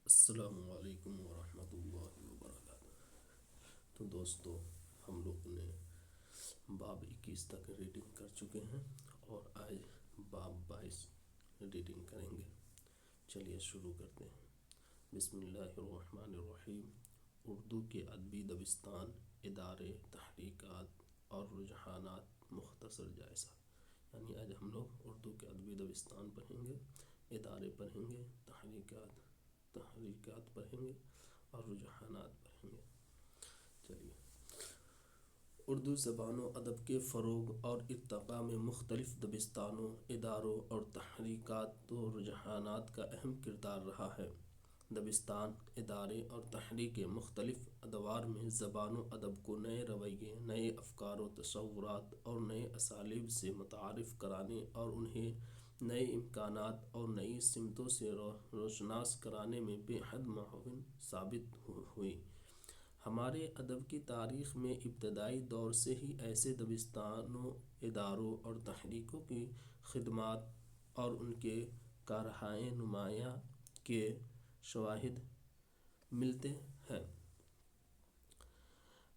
السلام علیکم ورحمۃ اللہ وبرکاتہ۔ تو دوستو، ہم لوگ نے باب 21 تک ریڈنگ کر چکے ہیں اور آج باب 22 ریڈنگ کریں گے۔ چلیے شروع کرتے ہیں۔ بسم اللہ الرحمن الرحیم۔ اردو کے ادبی دبستان، ادارے، تحریکات اور رجحانات، مختصر جائزہ۔ یعنی آج ہم لوگ اردو کے ادبی دبستان پڑھیں گے، ادارے پڑھیں گے، تحریکات پڑھیں گے اور رجحانات پڑھیں گے۔ چلیے، اردو زبان و ادب کے فروغ اور ارتقاء میں مختلف دبستانوں، اداروں اور تحریکات و رجحانات کا اہم کردار رہا ہے۔ دبستان، ادارے اور تحریکیں مختلف ادوار میں زبان و ادب کو نئے رویے، نئے افکار و تصورات اور نئے اسالیب سے متعارف کرانے اور انہیں نئے امکانات اور نئی سمتوں سے روشناس کرانے میں بے حد معاون ثابت ہوئی۔ ہمارے ادب کی تاریخ میں ابتدائی دور سے ہی ایسے دبستانوں، اداروں اور تحریکوں کی خدمات اور ان کے کارہائے نمایاں کے شواہد ملتے ہیں۔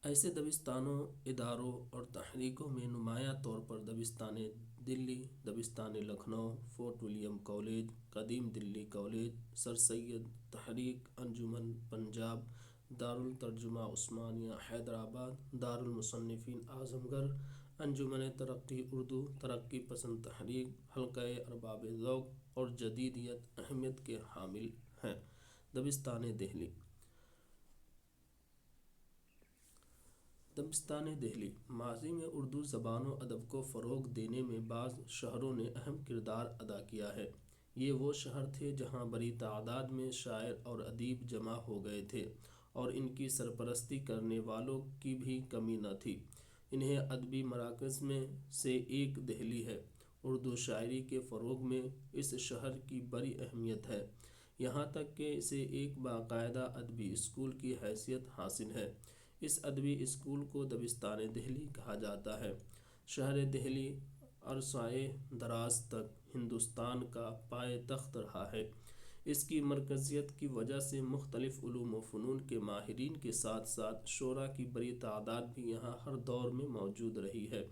ایسے دبستانوں، اداروں اور تحریکوں میں نمایاں طور پر دبستان دلی، دبستان لکھنؤ، فورٹ ولیم کالج، قدیم دلی کالج، سر سید تحریک، انجمن پنجاب، دارالترجمہ عثمانیہ حیدرآباد، دارالمصنفین اعظم گڑھ، انجمن ترقی اردو، ترقی پسند تحریک، حلقہ ارباب ذوق اور جدیدیت اہمیت کے حامل ہیں۔ دبستان دہلی۔ دبستان دہلی ماضی میں اردو زبان و ادب کو فروغ دینے میں بعض شہروں نے اہم کردار ادا کیا ہے۔ یہ وہ شہر تھے جہاں بڑی تعداد میں شاعر اور ادیب جمع ہو گئے تھے اور ان کی سرپرستی کرنے والوں کی بھی کمی نہ تھی۔ انہیں ادبی مراکز میں سے ایک دہلی ہے۔ اردو شاعری کے فروغ میں اس شہر کی بڑی اہمیت ہے، یہاں تک کہ اسے ایک باقاعدہ ادبی اسکول کی حیثیت حاصل ہے۔ اس ادبی اسکول کو دبستان دہلی کہا جاتا ہے۔ شہر دہلی عرصۂ دراز تک ہندوستان کا پائے تخت رہا ہے۔ اس کی مرکزیت کی وجہ سے مختلف علوم و فنون کے ماہرین کے ساتھ ساتھ شعراء کی بڑی تعداد بھی یہاں ہر دور میں موجود رہی ہے۔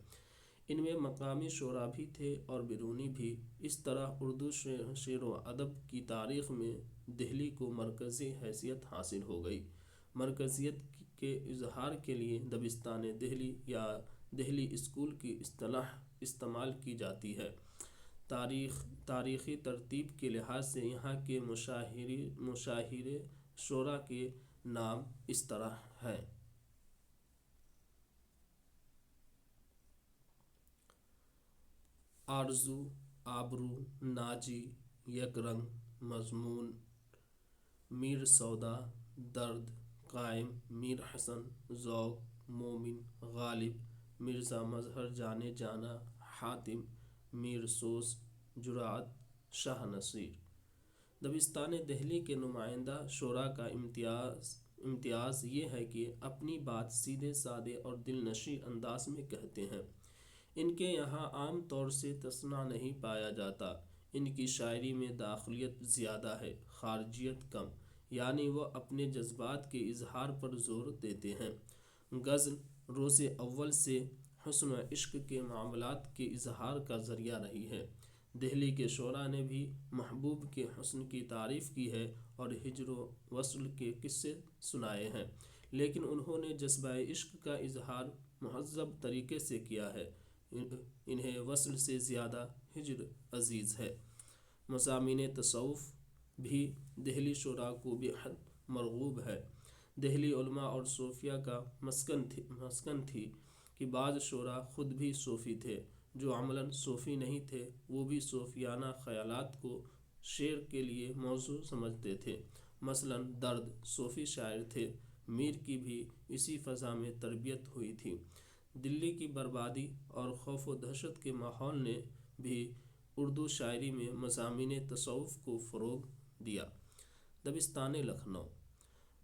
ان میں مقامی شعراء بھی تھے اور بیرونی بھی۔ اس طرح اردو شعر و ادب کی تاریخ میں دہلی کو مرکزی حیثیت حاصل ہو گئی۔ مرکزیت کے اظہار کے لیے دبستان دہلی یا دہلی اسکول کی اصطلاح استعمال کی جاتی ہے۔ تاریخی ترتیب کے لحاظ سے یہاں کے مشاہیر شعراء کے نام اس طرح ہیں: آرزو، آبرو، ناجی، یک رنگ، مضمون، میر سودا، درد، قائم، میر حسن، ذوق، مومن، غالب، مرزا مظہر جانے جانا، حاتم، میر سوز، جرأت، شاہ نصیر۔ دبستان دہلی کے نمائندہ شعراء کا امتیاز یہ ہے کہ اپنی بات سیدھے سادے اور دلنشیں انداز میں کہتے ہیں۔ ان کے یہاں عام طور سے تصنع نہیں پایا جاتا۔ ان کی شاعری میں داخلیت زیادہ ہے، خارجیت کم، یعنی وہ اپنے جذبات کے اظہار پر زور دیتے ہیں۔ غزل روز اول سے حسن و عشق کے معاملات کے اظہار کا ذریعہ رہی ہے۔ دہلی کے شعراء نے بھی محبوب کے حسن کی تعریف کی ہے اور ہجر و وصل کے قصے سنائے ہیں، لیکن انہوں نے جذبہ عشق کا اظہار مہذب طریقے سے کیا ہے۔ انہیں وصل سے زیادہ ہجر عزیز ہے۔ مضامین تصوف بھی دہلی شعراء کو بے حد مرغوب ہے۔ دہلی علماء اور صوفیہ کا مسکن تھی کہ بعض شعراء خود بھی صوفی تھے۔ جو عملاً صوفی نہیں تھے، وہ بھی صوفیانہ خیالات کو شعر کے لیے موزوں سمجھتے تھے۔ مثلاً درد صوفی شاعر تھے۔ میر کی بھی اسی فضا میں تربیت ہوئی تھی۔ دلی کی بربادی اور خوف و دہشت کے ماحول نے بھی اردو شاعری میں مضامین تصوف کو فروغ دیا۔ دبستان لکھنؤ۔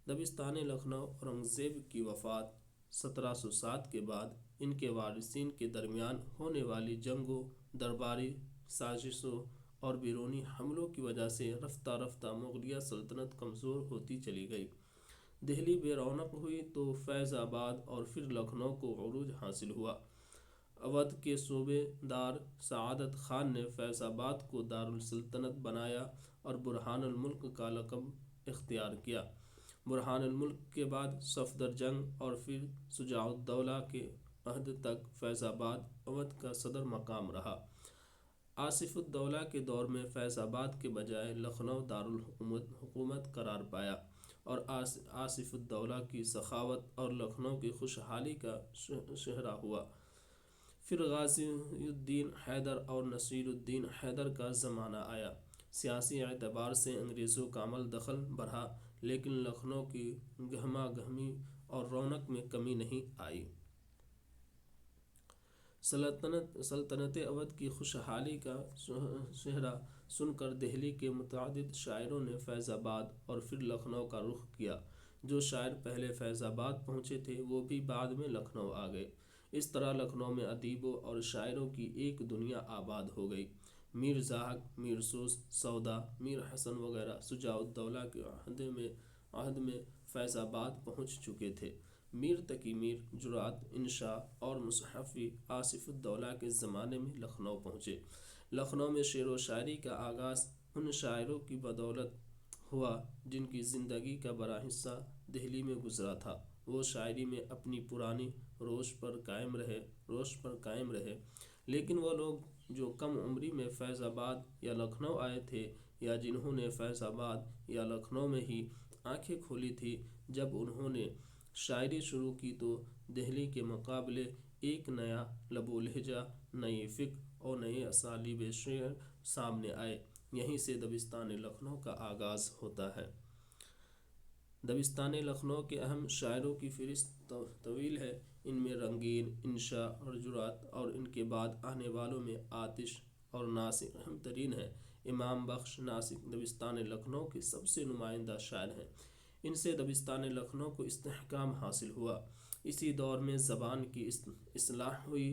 دبستان لکھنؤ اورنگزیب کی وفات 1707 کے بعد ان کے وارثین کے درمیان ہونے والی جنگوں، درباری سازشوں اور بیرونی حملوں کی وجہ سے رفتہ رفتہ مغلیہ سلطنت کمزور ہوتی چلی گئی۔ دہلی بے رونق ہوئی تو فیض آباد اور پھر لکھنؤ کو عروج حاصل ہوا۔ اودھ کے صوبے دار سعادت خان نے فیض آباد کو دارالسلطنت بنایا اور برہان الملک کا لقب اختیار کیا۔ برہان الملک کے بعد صفدر جنگ اور پھر شجاع الدولہ کے عہد تک فیض آباد اودھ کا صدر مقام رہا۔ آصف الدولہ کے دور میں فیض آباد کے بجائے لکھنؤ دارالحکومت قرار پایا اور آصف الدولہ کی سخاوت اور لکھنؤ کی خوشحالی کا شہرہ ہوا۔ پھر غازی الدین حیدر اور نصیر الدین حیدر کا زمانہ آیا۔ سیاسی اعتبار سے انگریزوں کا عمل دخل بڑھا، لیکن لکھنؤ کی گہما گہمی اور رونق میں کمی نہیں آئی۔ سلطنت اودھ کی خوشحالی کا شہرہ سن کر دہلی کے متعدد شاعروں نے فیض آباد اور پھر لکھنؤ کا رخ کیا۔ جو شاعر پہلے فیض آباد پہنچے تھے وہ بھی بعد میں لکھنؤ آ گئے۔ اس طرح لکھنؤ میں ادیبوں اور شاعروں کی ایک دنیا آباد ہو گئی۔ میر زاہد، میر سوس، سودا، میر حسن وغیرہ شجاع الدولہ کے عہد میں فیض آباد پہنچ چکے تھے۔ میر تقی میر جرأت، انشا اور مصحفی آصف الدولہ کے زمانے میں لکھنؤ پہنچے۔ لکھنؤ میں شعر و شاعری کا آغاز ان شاعروں کی بدولت ہوا جن کی زندگی کا بڑا حصہ دہلی میں گزرا تھا۔ وہ شاعری میں اپنی پرانی روش پر قائم رہے، لیکن وہ لوگ جو کم عمری میں فیض آباد یا لکھنؤ آئے تھے یا جنہوں نے فیض آباد یا لکھنؤ میں ہی آنکھیں کھولی تھیں، جب انہوں نے شاعری شروع کی تو دہلی کے مقابلے ایک نیا لب و لہجہ، نئی فکر اور نئے اسالیب شعر سامنے آئے۔ یہیں سے دبستان لکھنؤ کا آغاز ہوتا ہے۔ دبستان لکھنؤ کے اہم شاعروں کی فہرست طویل ہے۔ ان میں رنگین، انشا اور جرأت اور ان کے بعد آنے والوں میں آتش اور ناصر اہم ترین ہیں۔ امام بخش ناسک دبستان لکھنؤ کے سب سے نمائندہ شاعر ہیں۔ ان سے دبستان لکھنؤ کو استحکام حاصل ہوا۔ اسی دور میں زبان کی اصلاح ہوئی،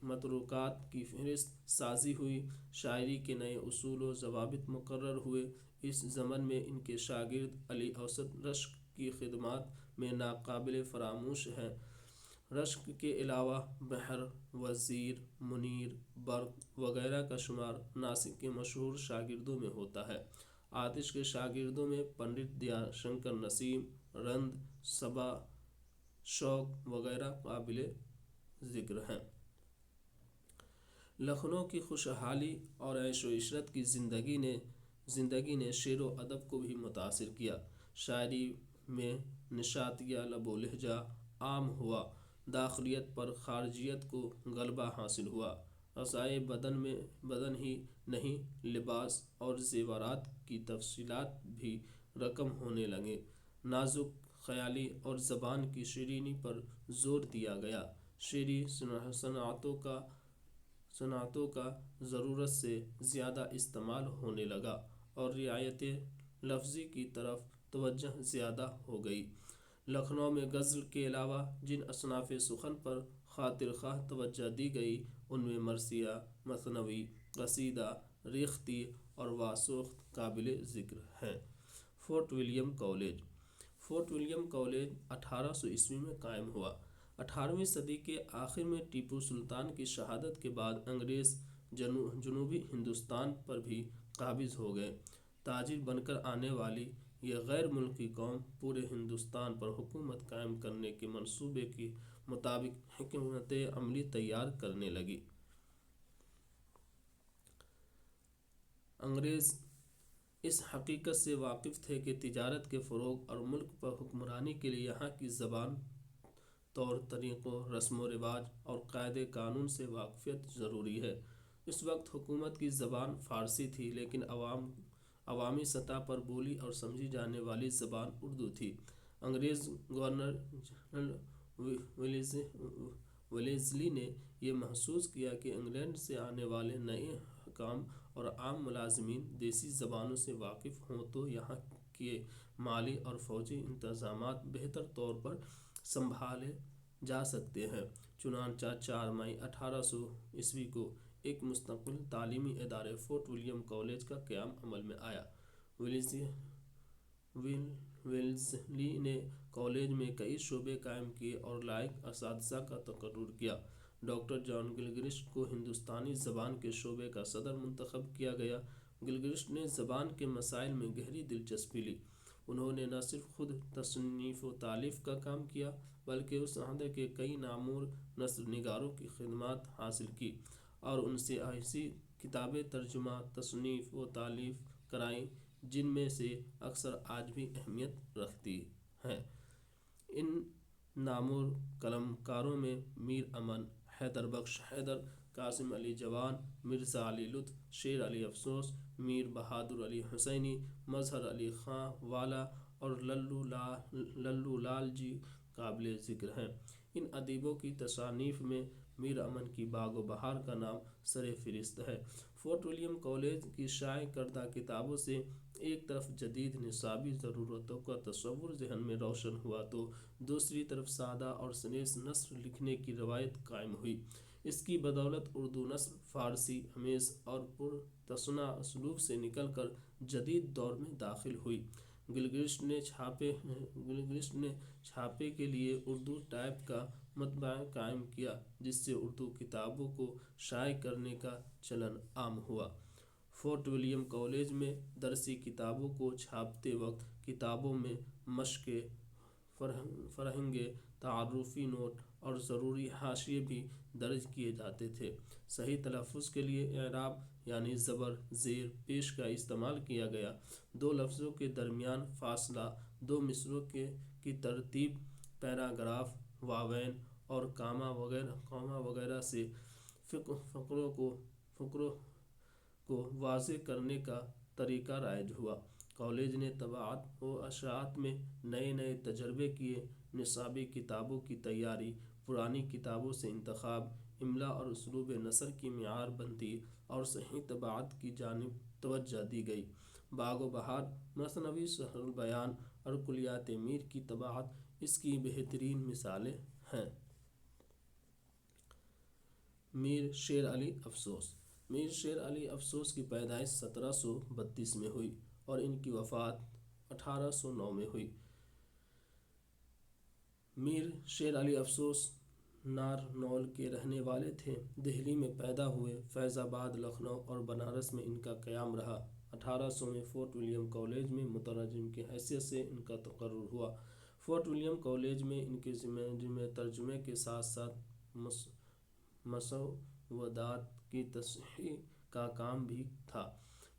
متروکات کی فہرست سازی ہوئی، شاعری کے نئے اصول و ضوابط مقرر ہوئے۔ اس ضمن میں ان کے شاگرد علی اوسط رشک کی خدمات میں ناقابل فراموش ہیں۔ رشک کے علاوہ بحر، وزیر، منیر، برق وغیرہ کا شمار ناسک کے مشہور شاگردوں میں ہوتا ہے۔ آتش کے شاگردوں میں پنڈت دیا شنکر نسیم، رند، صبا، شوق وغیرہ قابل ذکر ہیں۔ لکھنؤ کی خوشحالی اور عیش و عشرت کی زندگی نے شعر و ادب کو بھی متاثر کیا۔ شاعری میں نشاطیہ لب و لہجہ عام ہوا، داخلیت پر خارجیت کو غلبہ حاصل ہوا۔ اعضائے بدن ہی نہیں، لباس اور زیورات کی تفصیلات بھی رقم ہونے لگیں۔ نازک خیالی اور زبان کی شیرینی پر زور دیا گیا۔ شعری صنعتوں کا ضرورت سے زیادہ استعمال ہونے لگا اور رعایت لفظی کی طرف توجہ زیادہ ہو گئی۔ لکھنؤ میں غزل کے علاوہ جن اصناف سخن پر خاطر خواہ توجہ دی گئی ان میں مرثیہ، مثنوی، قصیدہ، ریختہ اور واسوخت قابل ذکر ہیں۔ فورٹ ولیم کالج 1800 میں قائم ہوا۔ 18ویں صدی کے آخر میں ٹیپو سلطان کی شہادت کے بعد انگریز جنوبی ہندوستان پر بھی قابض ہو گئے۔ تاجر بن کر آنے والی یہ غیر ملکی قوم پورے ہندوستان پر حکومت قائم کرنے کے منصوبے کے مطابق حکمت عملی تیار کرنے لگی۔ انگریز اس حقیقت سے واقف تھے کہ تجارت کے فروغ اور ملک پر حکمرانی کے لیے یہاں کی زبان، طور طریقوں، رسم و رواج اور قاعدے قانون سے واقفیت ضروری ہے۔ اس وقت حکومت کی زبان فارسی تھی، لیکن عوامی سطح پر بولی اور سمجھی جانے والی زبان اردو تھی۔ انگریز گورنر جنرل ویلزلی نے یہ محسوس کیا کہ انگلینڈ سے آنے والے نئے حکام اور عام ملازمین دیسی زبانوں سے واقف ہوں تو یہاں کے مالی اور فوجی انتظامات بہتر طور پر سنبھالے جا سکتے ہیں۔ چنانچہ 4 مئی 1800 کو ایک مستقل تعلیمی ادارے فورٹ ولیم کالج کا قیام عمل میں آیا۔ ویلزلی نے کالج میں کئی شعبے قائم کیے اور لائق اساتذہ کا تقرر کیا۔ ڈاکٹر جان گلگرسٹ کو ہندوستانی زبان کے شعبے کا صدر منتخب کیا گیا۔ گلگرسٹ نے زبان کے مسائل میں گہری دلچسپی لی۔ انہوں نے نہ صرف خود تصنیف و تالیف کا کام کیا بلکہ اس عہدے کے کئی نامور نثر نگاروں کی خدمات حاصل کی اور ان سے ایسی کتابیں ترجمہ تصنیف و تالیف کرائیں جن میں سے اکثر آج بھی اہمیت رکھتی ہیں۔ ان نامور قلم کاروں میں میر امن، حیدر بخش حیدر، قاسم علی جوان، مرزا علی لطف، شیر علی افسوس، میر بہادر علی حسینی، مظہر علی خاں والا اور للو لال جی قابل ذکر ہیں۔ ان ادیبوں کی تصانیف میں میر امن کی باغ و بہار کا نام سر فہرست ہے۔ فورٹ ولیم کالج کی شائع کردہ کتابوں سے ایک طرف جدید نصابی ضرورتوں کا تصور ذہن میں روشن ہوا تو دوسری طرف سادہ اور سلیس نثر لکھنے کی روایت قائم ہوئی۔ اس کی بدولت اردو نثر فارسی امیز اور پرتصنع اسلوب سے نکل کر جدید دور میں داخل ہوئی۔ گلگرسٹ نے چھاپے کے لیے اردو ٹائپ کا مطبعہ قائم کیا جس سے اردو کتابوں کو شائع کرنے کا چلن عام ہوا۔ فورٹ ولیم کالج میں درسی کتابوں کو چھاپتے وقت کتابوں میں مشقیں، فرہنگیں، تعارفی نوٹ اور ضروری حاشیے بھی درج کیے جاتے تھے۔ صحیح تلفظ کے لیے اعراب یعنی زبر، زیر، پیش کا استعمال کیا گیا۔ دو لفظوں کے درمیان فاصلہ، دو مصرعوں کی ترتیب، پیراگراف، واوین اور کاما وغیرہ سے فقروں کو واضح کرنے کا طریقہ رائج ہوا۔ کالج نے طباعت و اشاعت میں نئے تجربے کیے۔ نصابی کتابوں کی تیاری، پرانی کتابوں سے انتخاب، املا اور اسلوب نثر کی معیار بندی اور صحیح طباعت کی جانب توجہ دی گئی۔ باغ و بہار، مثنوی سحر البیان اور کلیات میر کی طباعت اس کی بہترین مثالیں ہیں۔ میر شیر علی افسوس۔ میر شیر علی افسوس کی پیدائش 1732 میں ہوئی اور ان کی وفات 1809 میں ہوئی۔ میر شیر علی افسوس نارنول کے رہنے والے تھے۔ دہلی میں پیدا ہوئے۔ فیض آباد، لکھنؤ اور بنارس میں ان کا قیام رہا۔ 1800 میں فورٹ ولیم کالج میں مترجم کی حیثیت سے ان کا تقرر ہوا۔ فورٹ ولیم کالج میں ان کے ذمہ ترجمے کے ساتھ ساتھ مسودات کی تصحیح کا کام بھی تھا۔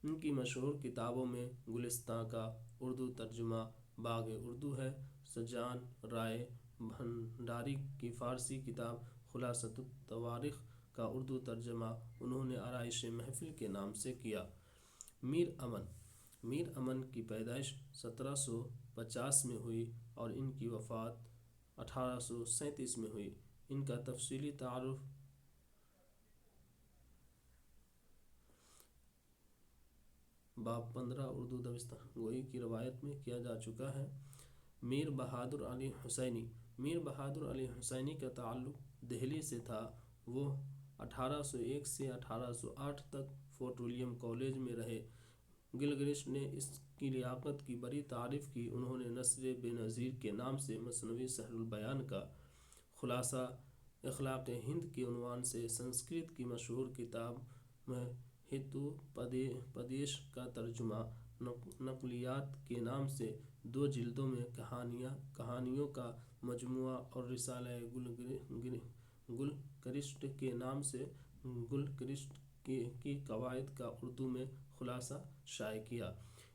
ان کی مشہور کتابوں میں گلستاں کا اردو ترجمہ باغ اردو ہے۔ سجان رائے بھنڈاری کی فارسی کتاب خلاصۃ التواریخ کا اردو ترجمہ انہوں نے آرائش محفل کے نام سے کیا۔ میر امن کی پیدائش 1750 میں ہوئی اور ان کی وفات 1837 میں ہوئی۔ ان کا تفصیلی تعارف باب 15 اردو دبستان گوئی کی روایت میں کیا جا چکا ہے۔ میر بہادر علی حسینی۔ میر بہادر علی حسینی کا تعلق دہلی سے تھا۔ وہ 1801 سے 1808 تک فورٹ ولیم کالج میں رہے۔ گلگرسٹ نے اس کی لیاقت کی بڑی تعریف کی۔ انہوں نے نثر بے نظیر کے نام سے مثنوی سحر البیان کا خلاصہ، اخلاق ہند کے عنوان سے سنسکرت کی مشہور کتاب ہتوپدیش کا ترجمہ، نقلیات کے نام سے 2 جلدوں میں کہانیوں کا مجموعہ اور رسالہ گلگرسٹ کے نام سے گلگرسٹ کی قواعد کا اردو میں خلاصہ شائع کیا۔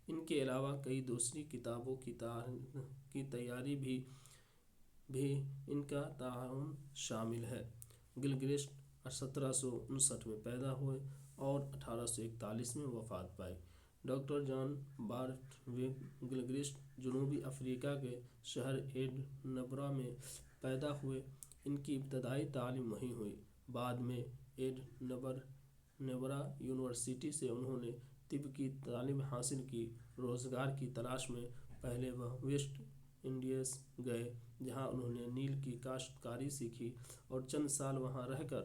ان کے علاوہ کئی دوسری کتابوں کی تیاری بھی ان کا تعاون شامل ہے۔ گلگرسٹ 1759 میں پیدا ہوئے اور 1841 میں وفات پائی۔ ڈاکٹر جان بارٹویک گلگرسٹ جنوبی افریقہ کے شہر ایڈنبرا میں پیدا ہوئے۔ ان کی ابتدائی تعلیم وہیں ہوئی۔ بعد میں ایڈنبرا یونیورسٹی سے انہوں نے طب کی تعلیم حاصل کی۔ روزگار کی تلاش میں پہلے وہ ویسٹ انڈیز گئے جہاں انہوں نے نیل کی کاشت کاری سیکھی اور چند سال وہاں رہ کر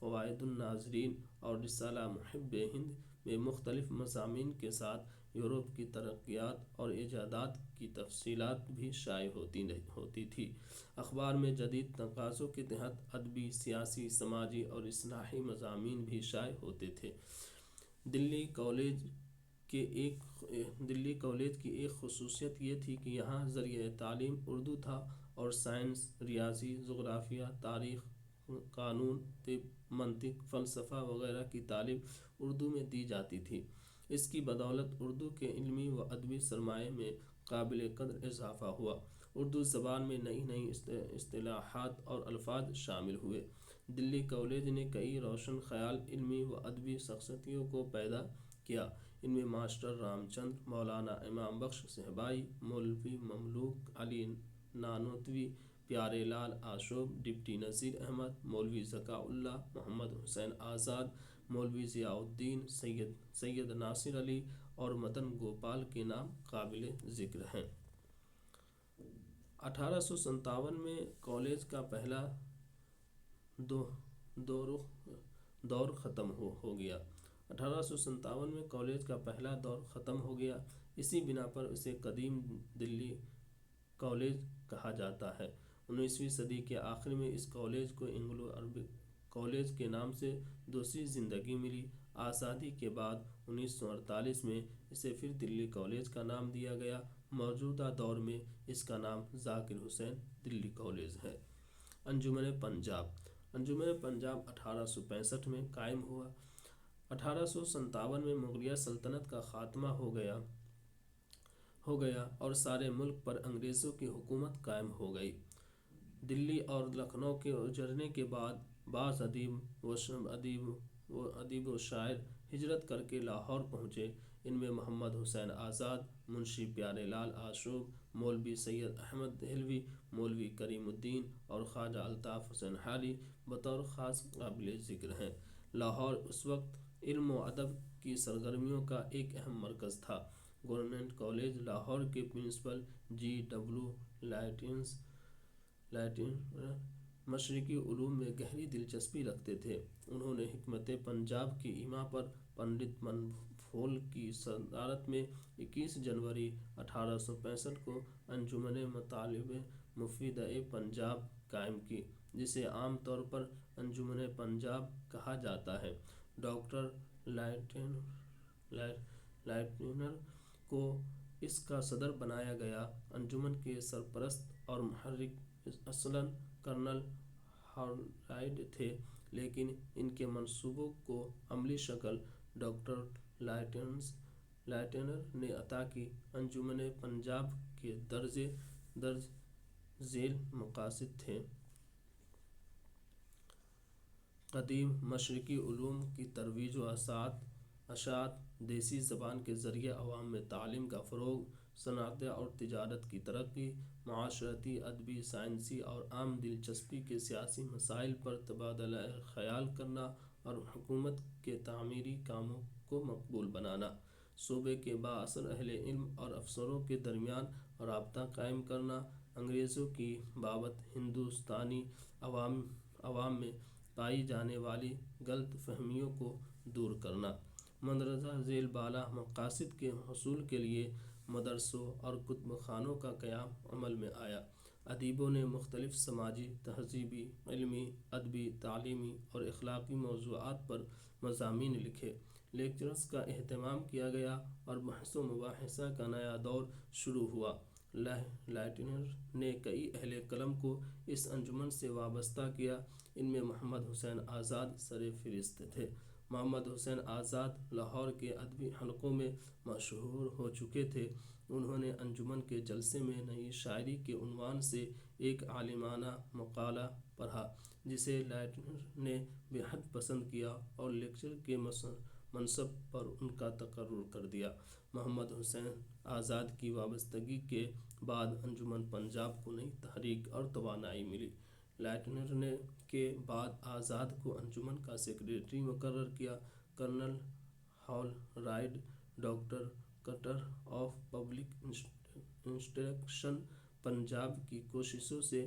فوائد الناظرین اور رسالہ محب ہند میں مختلف مضامین کے ساتھ یورپ کی ترقیات اور ایجادات کی تفصیلات بھی شائع ہوتی تھی۔ اخبار میں جدید تقاضوں کے تحت ادبی، سیاسی، سماجی اور اصلاحی مضامین بھی شائع ہوتے تھے۔ دلی کالج کی ایک خصوصیت یہ تھی کہ یہاں ذریعہ تعلیم اردو تھا اور سائنس، ریاضی، جغرافیہ، تاریخ، قانون، طب، منطق، فلسفہ وغیرہ کی تعلیم اردو میں دی جاتی تھی۔ اس کی بدولت اردو کے علمی و ادبی سرمایہ میں قابل قدر اضافہ ہوا۔ اردو زبان میں نئی نئی اصطلاحات اور الفاظ شامل ہوئے۔ دلی کالج نے کئی روشن خیال علمی و ادبی شخصیتوں کو پیدا کیا۔ ان میں ماسٹر رام چندر، مولانا امام بخش صاحبائی، مولوی مملوک علی نانوتوی، پیارے لال آشوب، ڈپٹی نذیر احمد، مولوی ذکاء اللہ، محمد حسین آزاد، مولوی ضیاء الدین، سید ناصر علی اور مدن گوپال کے نام قابل ذکر ہیں۔ 1857 میں کالج کا پہلا دور ختم ہو گیا۔ 1857 میں کالج کا پہلا دور ختم ہو گیا۔ اسی بنا پر اسے قدیم دلی کالج کہا جاتا ہے۔ 19ویں صدی کے آخر میں اس کالج کو اینگلو عربک کالج کے نام سے دوسری زندگی ملی۔ آزادی کے بعد 1948 میں اسے پھر دلی کالج کا نام دیا گیا۔ موجودہ دور میں اس کا نام ذاکر حسین دلی کالج ہے۔ انجمن پنجاب 1865 میں قائم ہوا۔ 1857 میں مغلیہ سلطنت کا خاتمہ ہو گیا اور سارے ملک پر انگریزوں کی حکومت قائم ہو گئی۔ دلی اور لکھنؤ کے اجڑنے کے بعد بعض ادیب و شاعر ہجرت کر کے لاہور پہنچے۔ ان میں محمد حسین آزاد، منشی پیارے لال آشوب، مولوی سید احمد دہلوی، مولوی کریم الدین اور خواجہ الطاف حسین حالی بطور خاص قابل ذکر ہیں۔ لاہور اس وقت علم و ادب کی سرگرمیوں کا ایک اہم مرکز تھا۔ گورنمنٹ کالج لاہور کے پرنسپل G. W. لائٹنر مشرقی علوم میں گہری دلچسپی رکھتے تھے۔ انہوں نے حکمت پنجاب کی ایما پر پنڈت من پھول کی صدارت میں 21 جنوری 1865 کو انجمن مطالب مفیدہ پنجاب قائم کی، جسے عام طور پر انجمن پنجاب کہا جاتا ہے۔ ڈاکٹر لائٹنر کو اس کا صدر بنایا گیا۔ انجمن کے سرپرست اور محرک اصلاً کرنل ہارلائیڈ تھے، لیکن ان کے منصوبوں کو عملی شکل ڈاکٹر لائٹنر نے عطا کی۔ انجمن پنجاب کے درج ذیل مقاصد تھے: قدیم مشرقی علوم کی ترویج و اشاعت، دیسی زبان کے ذریعے عوام میں تعلیم کا فروغ، صنعت اور تجارت کی ترقی، معاشرتی، ادبی، سائنسی اور عام دلچسپی کے سیاسی مسائل پر تبادلہ خیال کرنا اور حکومت کے تعمیری کاموں کو مقبول بنانا، صوبے کے بااثر اہل علم اور افسروں کے درمیان رابطہ قائم کرنا، انگریزوں کی بابت ہندوستانی عوام میں پائی جانے والی غلط فہمیوں کو دور کرنا۔ مندرجہ ذیل بالا مقاصد کے حصول کے لیے مدرسوں اور کتب خانوں کا قیام عمل میں آیا۔ ادیبوں نے مختلف سماجی، تہذیبی، علمی، ادبی، تعلیمی اور اخلاقی موضوعات پر مضامین لکھے۔ لیکچرز کا اہتمام کیا گیا اور بحث و مباحثہ کا نیا دور شروع ہوا۔ لائٹنر نے کئی اہل قلم کو اس انجمن سے وابستہ کیا۔ ان میں محمد حسین آزاد سر فہرست تھے۔ محمد حسین آزاد لاہور کے ادبی حلقوں میں مشہور ہو چکے تھے۔ انہوں نے انجمن کے جلسے میں نئی شاعری کے عنوان سے ایک عالمانہ مقالہ پڑھا، جسے لائٹنر نے بے حد پسند کیا اور لیکچرر کے منصب پر ان کا تقرر کر دیا۔ محمد حسین آزاد کی وابستگی کے بعد انجمن پنجاب کو نئی تحریک اور توانائی ملی۔ لائٹنر کے بعد آزاد کو انجمن کا سیکریٹری مقرر کیا۔ Colonel Holroyd director of public instruction Punjab کی کوششوں سے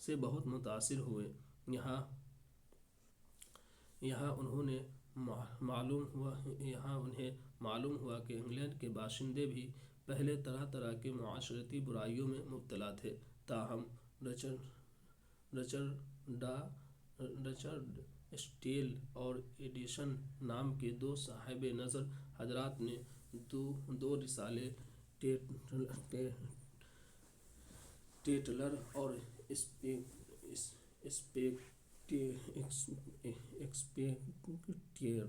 سے بہت متاثر ہوئے۔ یہاں یہاں انہیں معلوم ہوا کہ انگلینڈ کے باشندے بھی پہلے طرح طرح کے معاشرتی برائیوں میں مبتلا تھے، تاہم رچرڈ اسٹیل اور ایڈیسن نام کے دو صاحب نظر حضرات نے دو رسالے ٹیٹلر اور ایکسپیکٹیئر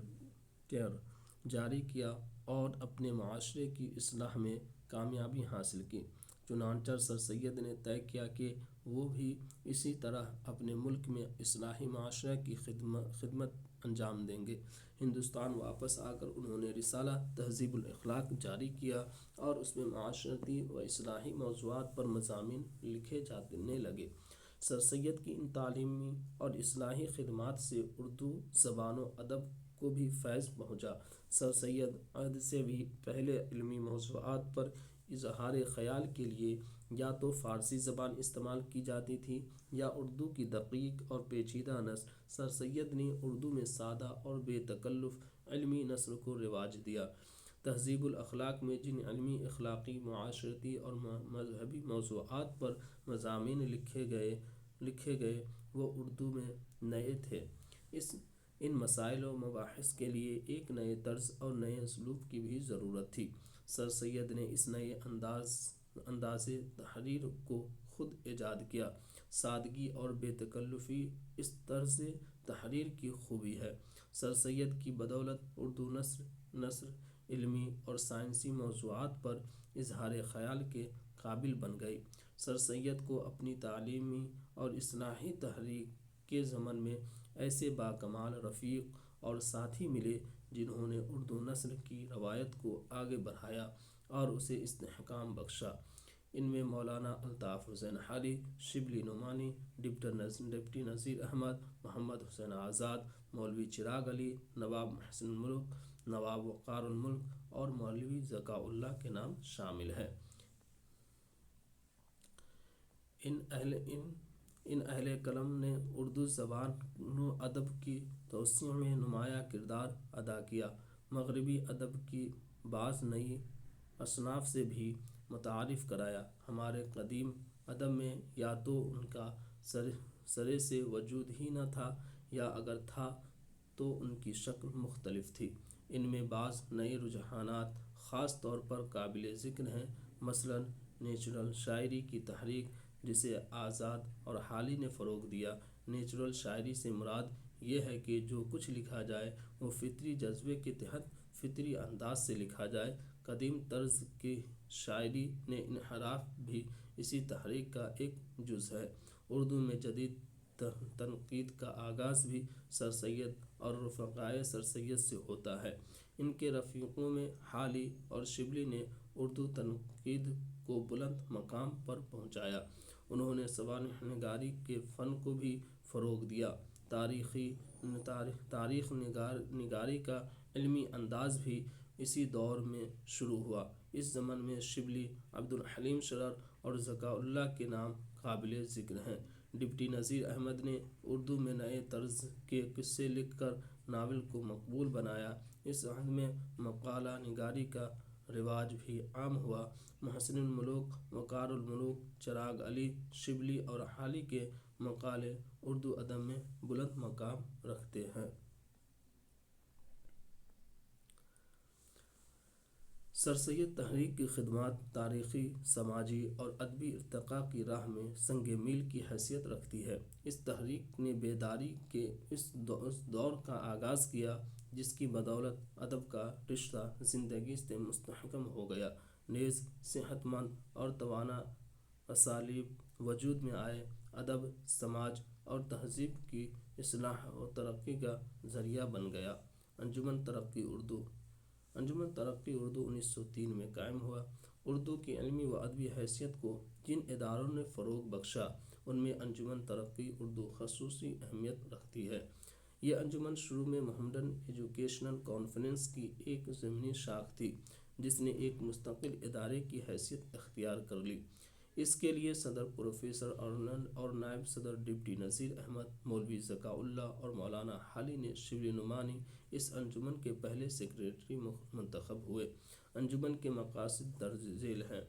جاری کیا اور اپنے معاشرے کی اصلاح میں کامیابی حاصل کی۔ چنانچہ سر سید نے طے کیا کہ وہ بھی اسی طرح اپنے ملک میں اصلاحی معاشرہ کی خدمت انجام دیں گے۔ ہندوستان واپس آ کر انہوں نے رسالہ تہذیب الاخلاق جاری کیا اور اس میں معاشرتی و اصلاحی موضوعات پر مضامین لکھے جانے لگے۔ سر سید کی ان تعلیمی اور اصلاحی خدمات سے اردو زبان و ادب کو بھی فیض پہنچا۔ سر سید عہد سے بھی پہلے علمی موضوعات پر اظہار خیال کے لیے یا تو فارسی زبان استعمال کی جاتی تھی یا اردو کی دقیق اور پیچیدہ نثر۔ سر سید نے اردو میں سادہ اور بے تکلف علمی نثر کو رواج دیا۔ تہذیب الاخلاق میں جن علمی، اخلاقی، معاشرتی اور مذہبی موضوعات پر مضامین لکھے گئے وہ اردو میں نئے تھے۔ ان مسائل و مباحث کے لیے ایک نئے طرز اور نئے اسلوب کی بھی ضرورت تھی۔ سر سید نے اس نئے انداز تحریر کو خود ایجاد کیا۔ سادگی اور بے تکلفی اس طرز تحریر کی خوبی ہے۔ سر سید کی بدولت اردو نثر علمی اور سائنسی موضوعات پر اظہار خیال کے قابل بن گئی۔ سر سید کو اپنی تعلیمی اور اصلاحی تحریک کے ضمن میں ایسے باکمال رفیق اور ساتھی ملے جنہوں نے اردو نثر کی روایت کو آگے بڑھایا اور اسے استحکام بخشا۔ ان میں مولانا الطاف حسین حالی، شبلی نعمانی، ڈپٹی نذیر احمد، محمد حسین آزاد، مولوی چراغ علی، نواب محسن الملک، نواب وقار الملک اور مولوی ذکاء اللہ کے نام شامل ہیں۔ ان اہل قلم نے اردو زبان و ادب کی توسیع میں نمایاں کردار ادا کیا۔ مغربی ادب کی بعض نئی اصناف سے بھی متعارف کرایا۔ ہمارے قدیم ادب میں یا تو ان کا سرے سے وجود ہی نہ تھا یا اگر تھا تو ان کی شکل مختلف تھی۔ ان میں بعض نئے رجحانات خاص طور پر قابل ذکر ہیں۔ مثلاً نیچرل شاعری کی تحریک جسے آزاد اور حالی نے فروغ دیا۔ نیچرل شاعری سے مراد یہ ہے کہ جو کچھ لکھا جائے وہ فطری جذبے کے تحت فطری انداز سے لکھا جائے۔ قدیم طرز کی شاعری میں انحراف بھی اسی تحریک کا ایک جز ہے۔ اردو میں جدید تنقید کا آغاز بھی سر سید اور رفقائے سر سید سے ہوتا ہے۔ ان کے رفیقوں میں حالی اور شبلی نے اردو تنقید کو بلند مقام پر پہنچایا۔ انہوں نے سوانح نگاری کے فن کو بھی فروغ دیا۔ تاریخ نگاری کا علمی انداز بھی اسی دور میں شروع ہوا۔ اس ضمن میں شبلی، عبدالحلیم شرر اور ذکاء اللہ کے نام قابل ذکر ہیں۔ ڈپٹی نذیر احمد نے اردو میں نئے طرز کے قصے لکھ کر ناول کو مقبول بنایا۔ اس عہد میں مقالہ نگاری کا رواج بھی عام ہوا۔ محسن الملوک، وقار الملوک، چراغ علی، شبلی اور حالی کے مقالے اردو ادب میں بلند مقام رکھتے ہیں۔ سر سید تحریک کی خدمات تاریخی، سماجی اور ادبی ارتقاء کی راہ میں سنگ میل کی حیثیت رکھتی ہے۔ اس تحریک نے بیداری کے اس دور کا آغاز کیا جس کی بدولت ادب کا رشتہ زندگی سے مستحکم ہو گیا، نیز صحت مند اور توانا اسالیب وجود میں آئے۔ ادب سماج اور تہذیب کی اصلاح و ترقی کا ذریعہ بن گیا۔ انجمن ترقی اردو 1903 میں قائم ہوا۔ اردو کی علمی و ادبی حیثیت کو جن اداروں نے فروغ بخشا ان میں انجمن ترقی اردو خصوصی اہمیت رکھتی ہے۔ یہ انجمن شروع میں محمڈن ایجوکیشنل کانفرنس کی ایک ضمنی شاخ تھی جس نے ایک مستقل ادارے کی حیثیت اختیار کر لی۔ اس کے لیے صدر پروفیسر اور نائب صدر ڈپٹی نذیر احمد، مولوی ذکاء اللہ اور مولانا حالی نے شبلی نعمانی اس انجمن کے پہلے سیکریٹری منتخب ہوئے۔ انجمن کے مقاصد درج ذیل ہیں: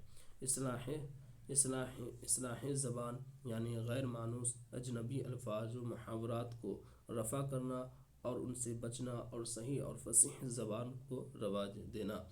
اصلاح زبان، یعنی غیر مانوس اجنبی الفاظ و محاورات کو رفع کرنا اور ان سے بچنا اور صحیح اور فصیح زبان کو رواج دینا۔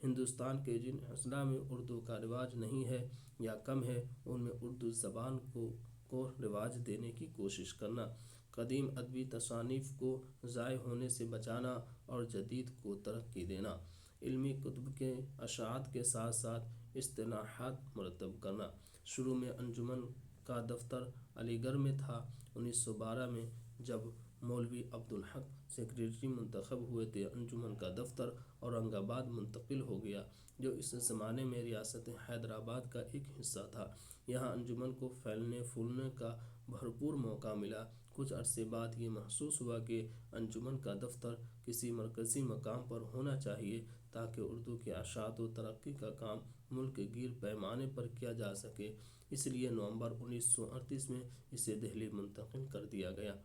ہندوستان کے جن اضلاع میں اردو کا رواج نہیں ہے یا کم ہے، ان میں اردو زبان کو رواج دینے کی کوشش کرنا، قدیم ادبی تصانیف کو ضائع ہونے سے بچانا اور جدید کو ترقی دینا، علمی کتب کے اشاعت کے ساتھ ساتھ اصطلاحات مرتب کرنا۔ شروع میں انجمن کا دفتر علی گڑھ میں تھا۔ 1912 میں جب مولوی عبدالحق سیکریٹری منتخب ہوئے تو انجمن کا دفتر اورنگ آباد منتقل ہو گیا، جو اس زمانے میں ریاست حیدرآباد کا ایک حصہ تھا۔ یہاں انجمن کو پھیلنے پھولنے کا بھرپور موقع ملا۔ کچھ عرصے بعد یہ محسوس ہوا کہ انجمن کا دفتر کسی مرکزی مقام پر ہونا چاہیے تاکہ اردو کی اشاعت و ترقی کا کام ملک گیر پیمانے پر کیا جا سکے۔ اس لیے نومبر 1938 میں اسے دہلی منتقل کر دیا گیا۔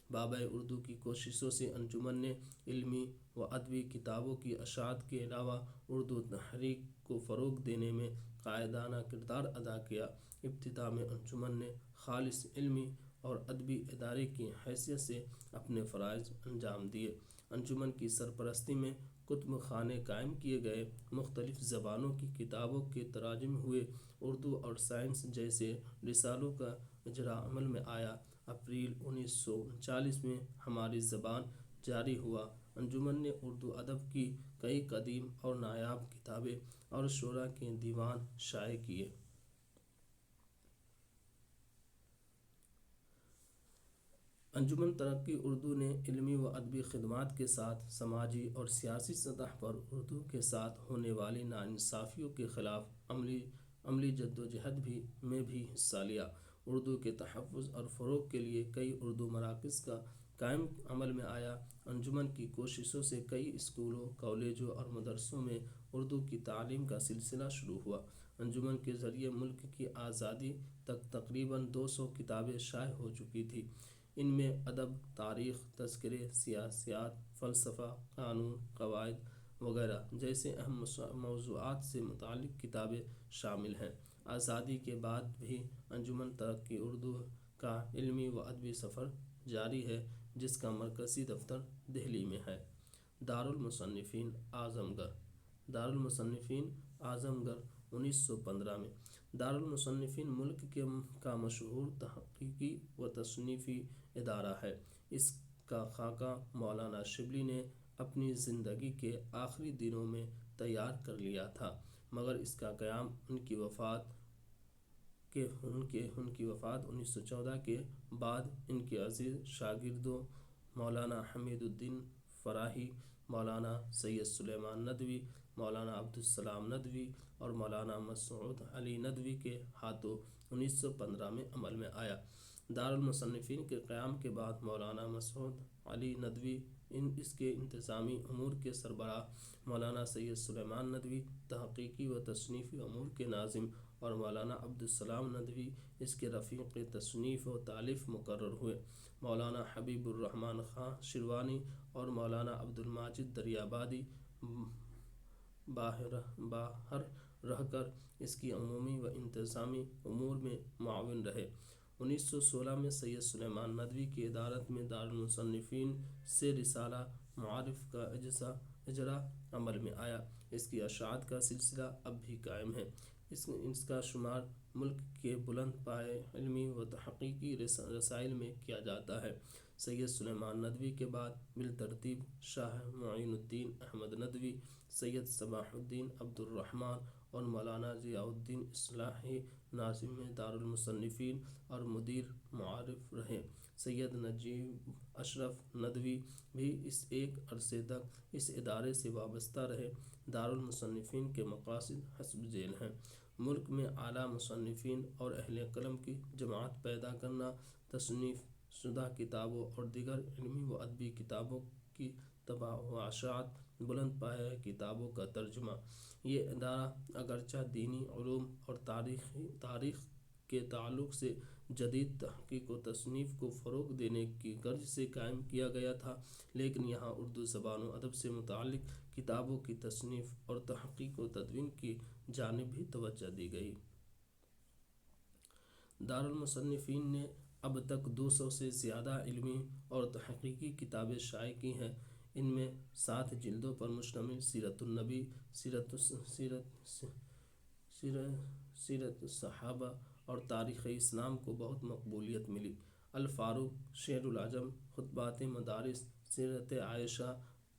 بابائے اردو کی کوششوں سے انجمن نے علمی و ادبی کتابوں کی اشاعت کے علاوہ اردو تحریک کو فروغ دینے میں قائدانہ کردار ادا کیا۔ ابتدا میں انجمن نے خالص علمی اور ادبی ادارے کی حیثیت سے اپنے فرائض انجام دیے۔ انجمن کی سرپرستی میں کتب خانے قائم کیے گئے، مختلف زبانوں کی کتابوں کے تراجم ہوئے، اردو اور سائنس جیسے رسالوں کا اجرا عمل میں آیا۔ اپریل 1939 میں ہماری زبان جاری ہوا۔ انجمن نے اردو ادب کی کئی قدیم اور نایاب کتابیں اور شعراء کے دیوان شائع کیے۔ انجمن ترقی اردو نے علمی و ادبی خدمات کے ساتھ سماجی اور سیاسی سطح پر اردو کے ساتھ ہونے والی ناانصافیوں کے خلاف عملی جدوجہد میں بھی حصہ لیا۔ اردو کے تحفظ اور فروغ کے لیے کئی اردو مراکز کا قیام عمل میں آیا۔ انجمن کی کوششوں سے کئی اسکولوں، کالجوں اور مدرسوں میں اردو کی تعلیم کا سلسلہ شروع ہوا۔ انجمن کے ذریعے ملک کی آزادی تک تقریباً 200 کتابیں شائع ہو چکی تھیں۔ ان میں ادب، تاریخ، تذکرے، سیاست، فلسفہ، قانون، قواعد وغیرہ جیسے اہم موضوعات سے متعلق کتابیں شامل ہیں۔ آزادی کے بعد بھی انجمن ترقی اردو کا علمی و ادبی سفر جاری ہے، جس کا مرکزی دفتر دہلی میں ہے۔ دارالمصنفین اعظم گڑھ۔ دارالمصنفین اعظم گڑھ 1915 میں۔ دارالمصنفین ملک کا مشہور تحقیقی و تصنیفی ادارہ ہے۔ اس کا خاکہ مولانا شبلی نے اپنی زندگی کے آخری دنوں میں تیار کر لیا تھا، مگر اس کا قیام ان کی وفات 1914 کے بعد ان کے عزیز شاگردوں مولانا حمید الدین فراہی، مولانا سید سلیمان ندوی، مولانا عبدالسلام ندوی اور مولانا مسعود علی ندوی کے ہاتھوں 1915 میں عمل میں آیا۔ دارالمصنفین کے قیام کے بعد مولانا مسعود علی ندوی اس کے انتظامی امور کے سربراہ، مولانا سید سلیمان ندوی تحقیقی و تصنیفی امور کے ناظم اور مولانا عبدالسلام ندوی اس کے رفیق تصنیف و تالیف مقرر ہوئے۔ مولانا حبیب الرحمن خاں شیروانی اور مولانا عبدالماجد دریابادی باہر رہ کر اس کی عمومی و انتظامی امور میں معاون رہے۔ 1916 میں سید سلیمان ندوی کی ادارت میں دارالمصنفین سے رسالہ معارف کا اجرا عمل میں آیا۔ اس کی اشاعت کا سلسلہ اب بھی قائم ہے۔ اس کا شمار ملک کے بلند پائے علمی و تحقیقی رسائل میں کیا جاتا ہے۔ سید سلیمان ندوی کے بعد بالترتیب شاہ معین الدین احمد ندوی، سید صباح الدین عبد الرحمن اور مولانا ضیاء الدین اصلاحی ناظم دارالمصنفین اور مدیر معارف رہے۔ سید نجیب اشرف ندوی بھی ایک عرصے تک اس ادارے سے وابستہ رہے۔ دارالمصنفین کے مقاصد حسب ذیل ہیں: ملک میں اعلیٰ مصنفین اور اہل قلم کی جماعت پیدا کرنا، تصنیف شدہ کتابوں اور دیگر علمی و ادبی کتابوں کی تباشات، بلند پایہ کتابوں کا ترجمہ۔ یہ ادارہ اگرچہ دینی علوم اور تاریخ کے تعلق سے جدید تحقیق و تصنیف کو فروغ دینے کی غرض سے قائم کیا گیا تھا، لیکن یہاں اردو زبان و ادب سے متعلق کتابوں کی تصنیف اور تحقیق و تدوین کی جانب بھی توجہ دی گئی۔ دارالمصنفین نے اب تک 200 سے زیادہ علمی اور تحقیقی کتابیں شائع کی ہیں۔ ان میں 7 جلدوں پر مشتمل سیرت النبی، سیرت الصحابہ اور تاریخ اسلام کو بہت مقبولیت ملی۔ الفاروق، شعر العجم، خطبات مدارس، سیرت عائشہ،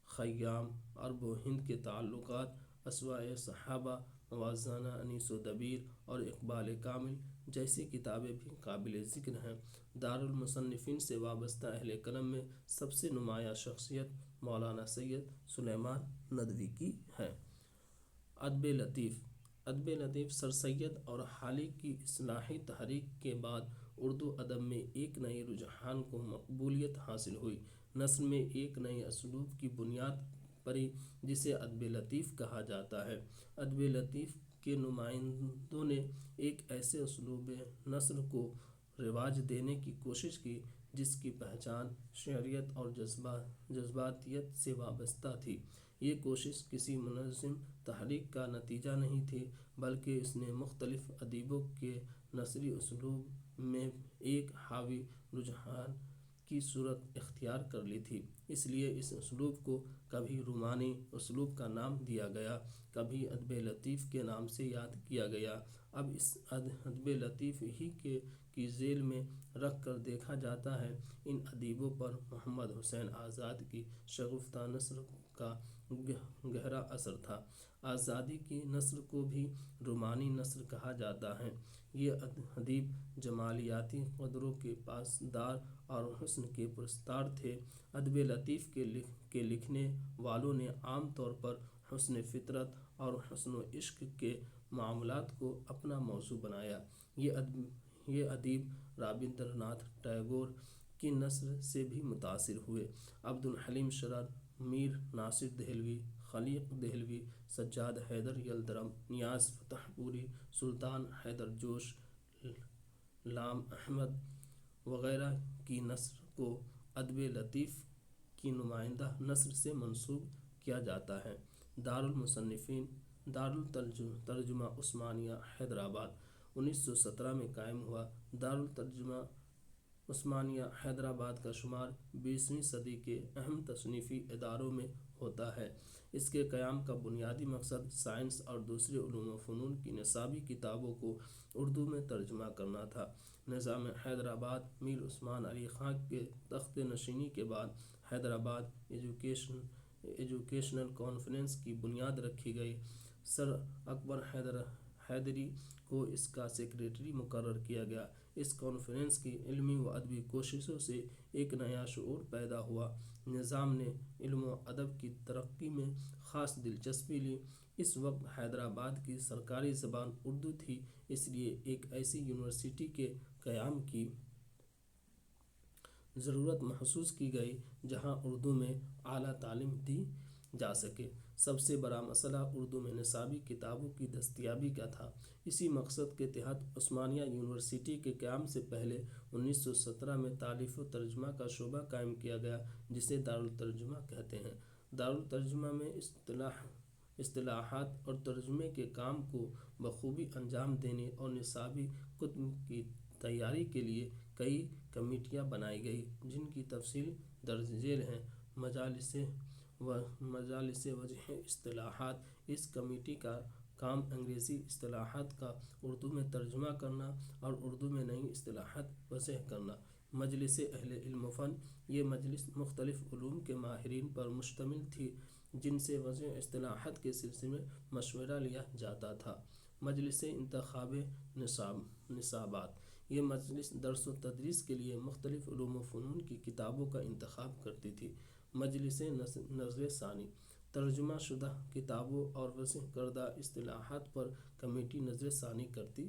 خیام، عرب و ہند کے تعلقات، اسماء صحابہ، موازنہ انیس و دبیر اور اقبال کامل جیسی کتابیں بھی قابل ذکر ہیں۔ دارالمصنفین سے وابستہ اہل قلم میں سب سے نمایاں شخصیت مولانا سید سلیمان ندوی کی ہے۔ ادب لطیف۔ ادب لطیف سر سید اور حالی کی اصلاحی تحریک کے بعد اردو ادب میں ایک نئے رجحان کو مقبولیت حاصل ہوئی۔ نثر میں ایک نئے اسلوب کی بنیاد پڑی جسے ادب لطیف کہا جاتا ہے۔ ادب لطیف کے نمائندوں نے ایک ایسے اسلوب نثر کو رواج دینے کی کوشش کی جس کی پہچان شعریت اور جذباتیت سے وابستہ تھی۔ یہ کوشش کسی منظم تحریک کا نتیجہ نہیں تھی، بلکہ اس نے مختلف ادیبوں کے نثری اسلوب میں ایک حاوی رجحان کی صورت اختیار کر لی تھی۔ اس لیے اس اسلوب کو کبھی رومانی اسلوب کا نام دیا گیا، کبھی ادب لطیف کے نام سے یاد کیا گیا۔ اب اس ادب لطیف ہی کی ذیل میں رکھ کر دیکھا جاتا ہے، ان ادیبوں پر محمد حسین آزاد کی شگفتہ نثر کا گہرا اثر تھا۔ آزادی کی نثر کو بھی رومانی نثر کہا جاتا ہے۔ یہ ادیب جمالیاتی قدروں کے پاسدار اور حسن کے پرستار تھے۔ ادب لطیف کے لکھنے والوں نے عام طور پر حسن فطرت اور حسن و عشق کے معاملات کو اپنا موضوع بنایا۔ یہ ادیب رابندر ناتھ ٹیگور کی نثر سے بھی متاثر ہوئے۔ عبدالحلیم شرر، میر ناصر دہلوی، خلیق دہلوی، سجاد حیدر یلدرم، نیاز فتح پوری، سلطان حیدر جوش، لام احمد وغیرہ کی نثر کو ادب لطیف کی نمائندہ نثر سے منسوب کیا جاتا ہے۔ دارالمصنفین۔ دارالترجمہ عثمانیہ حیدرآباد 1917 میں قائم ہوا۔ دارالترجمہ عثمانیہ حیدرآباد کا شمار 20ویں صدی کے اہم تصنیفی اداروں میں ہوتا ہے۔ اس کے قیام کا بنیادی مقصد سائنس اور دوسرے علوم و فنون کی نصابی کتابوں کو اردو میں ترجمہ کرنا تھا۔ نظام حیدرآباد میر عثمان علی خاں کے تخت نشینی کے بعد حیدرآباد ایجوکیشنل کانفرنس کی بنیاد رکھی گئی۔ سر اکبر حیدری کو اس کا سیکریٹری مقرر کیا گیا۔ اس کانفرنس کی علمی و ادبی کوششوں سے ایک نیا شعور پیدا ہوا۔ نظام نے علم و ادب کی ترقی میں خاص دلچسپی لی۔ اس وقت حیدرآباد کی سرکاری زبان اردو تھی، اس لیے ایک ایسی یونیورسٹی کے قیام کی ضرورت محسوس کی گئی جہاں اردو میں اعلیٰ تعلیم دی جا سکے۔ سب سے بڑا مسئلہ اردو میں نصابی کتابوں کی دستیابی کا تھا۔ اسی مقصد کے تحت عثمانیہ یونیورسٹی کے قیام سے پہلے 1917 میں تالیف و ترجمہ کا شعبہ قائم کیا گیا جسے دارالترجمہ کہتے ہیں۔ دارالترجمہ میں اصطلاحات اور ترجمے کے کام کو بخوبی انجام دینے اور نصابی کتب کی تیاری کے لیے کئی کمیٹیاں بنائی گئیں جن کی تفصیل درج ذیل ہے۔ مجالس وضع اصطلاحات۔ اس کمیٹی کا کام انگریزی اصطلاحات کا اردو میں ترجمہ کرنا اور اردو میں نئی اصطلاحات وضع کرنا۔ مجلس اہل علم و فن۔ یہ مجلس مختلف علوم کے ماہرین پر مشتمل تھی جن سے وضع اصطلاحات کے سلسلے میں مشورہ لیا جاتا تھا۔ مجلس انتخاب نصابات۔ یہ مجلس درس و تدریس کے لیے مختلف علوم و فنون کی کتابوں کا انتخاب کرتی تھی۔ مجلس نظر ثانی۔ ترجمہ شدہ کتابوں اور وضع کردہ اصطلاحات پر کمیٹی نظر ثانی کرتی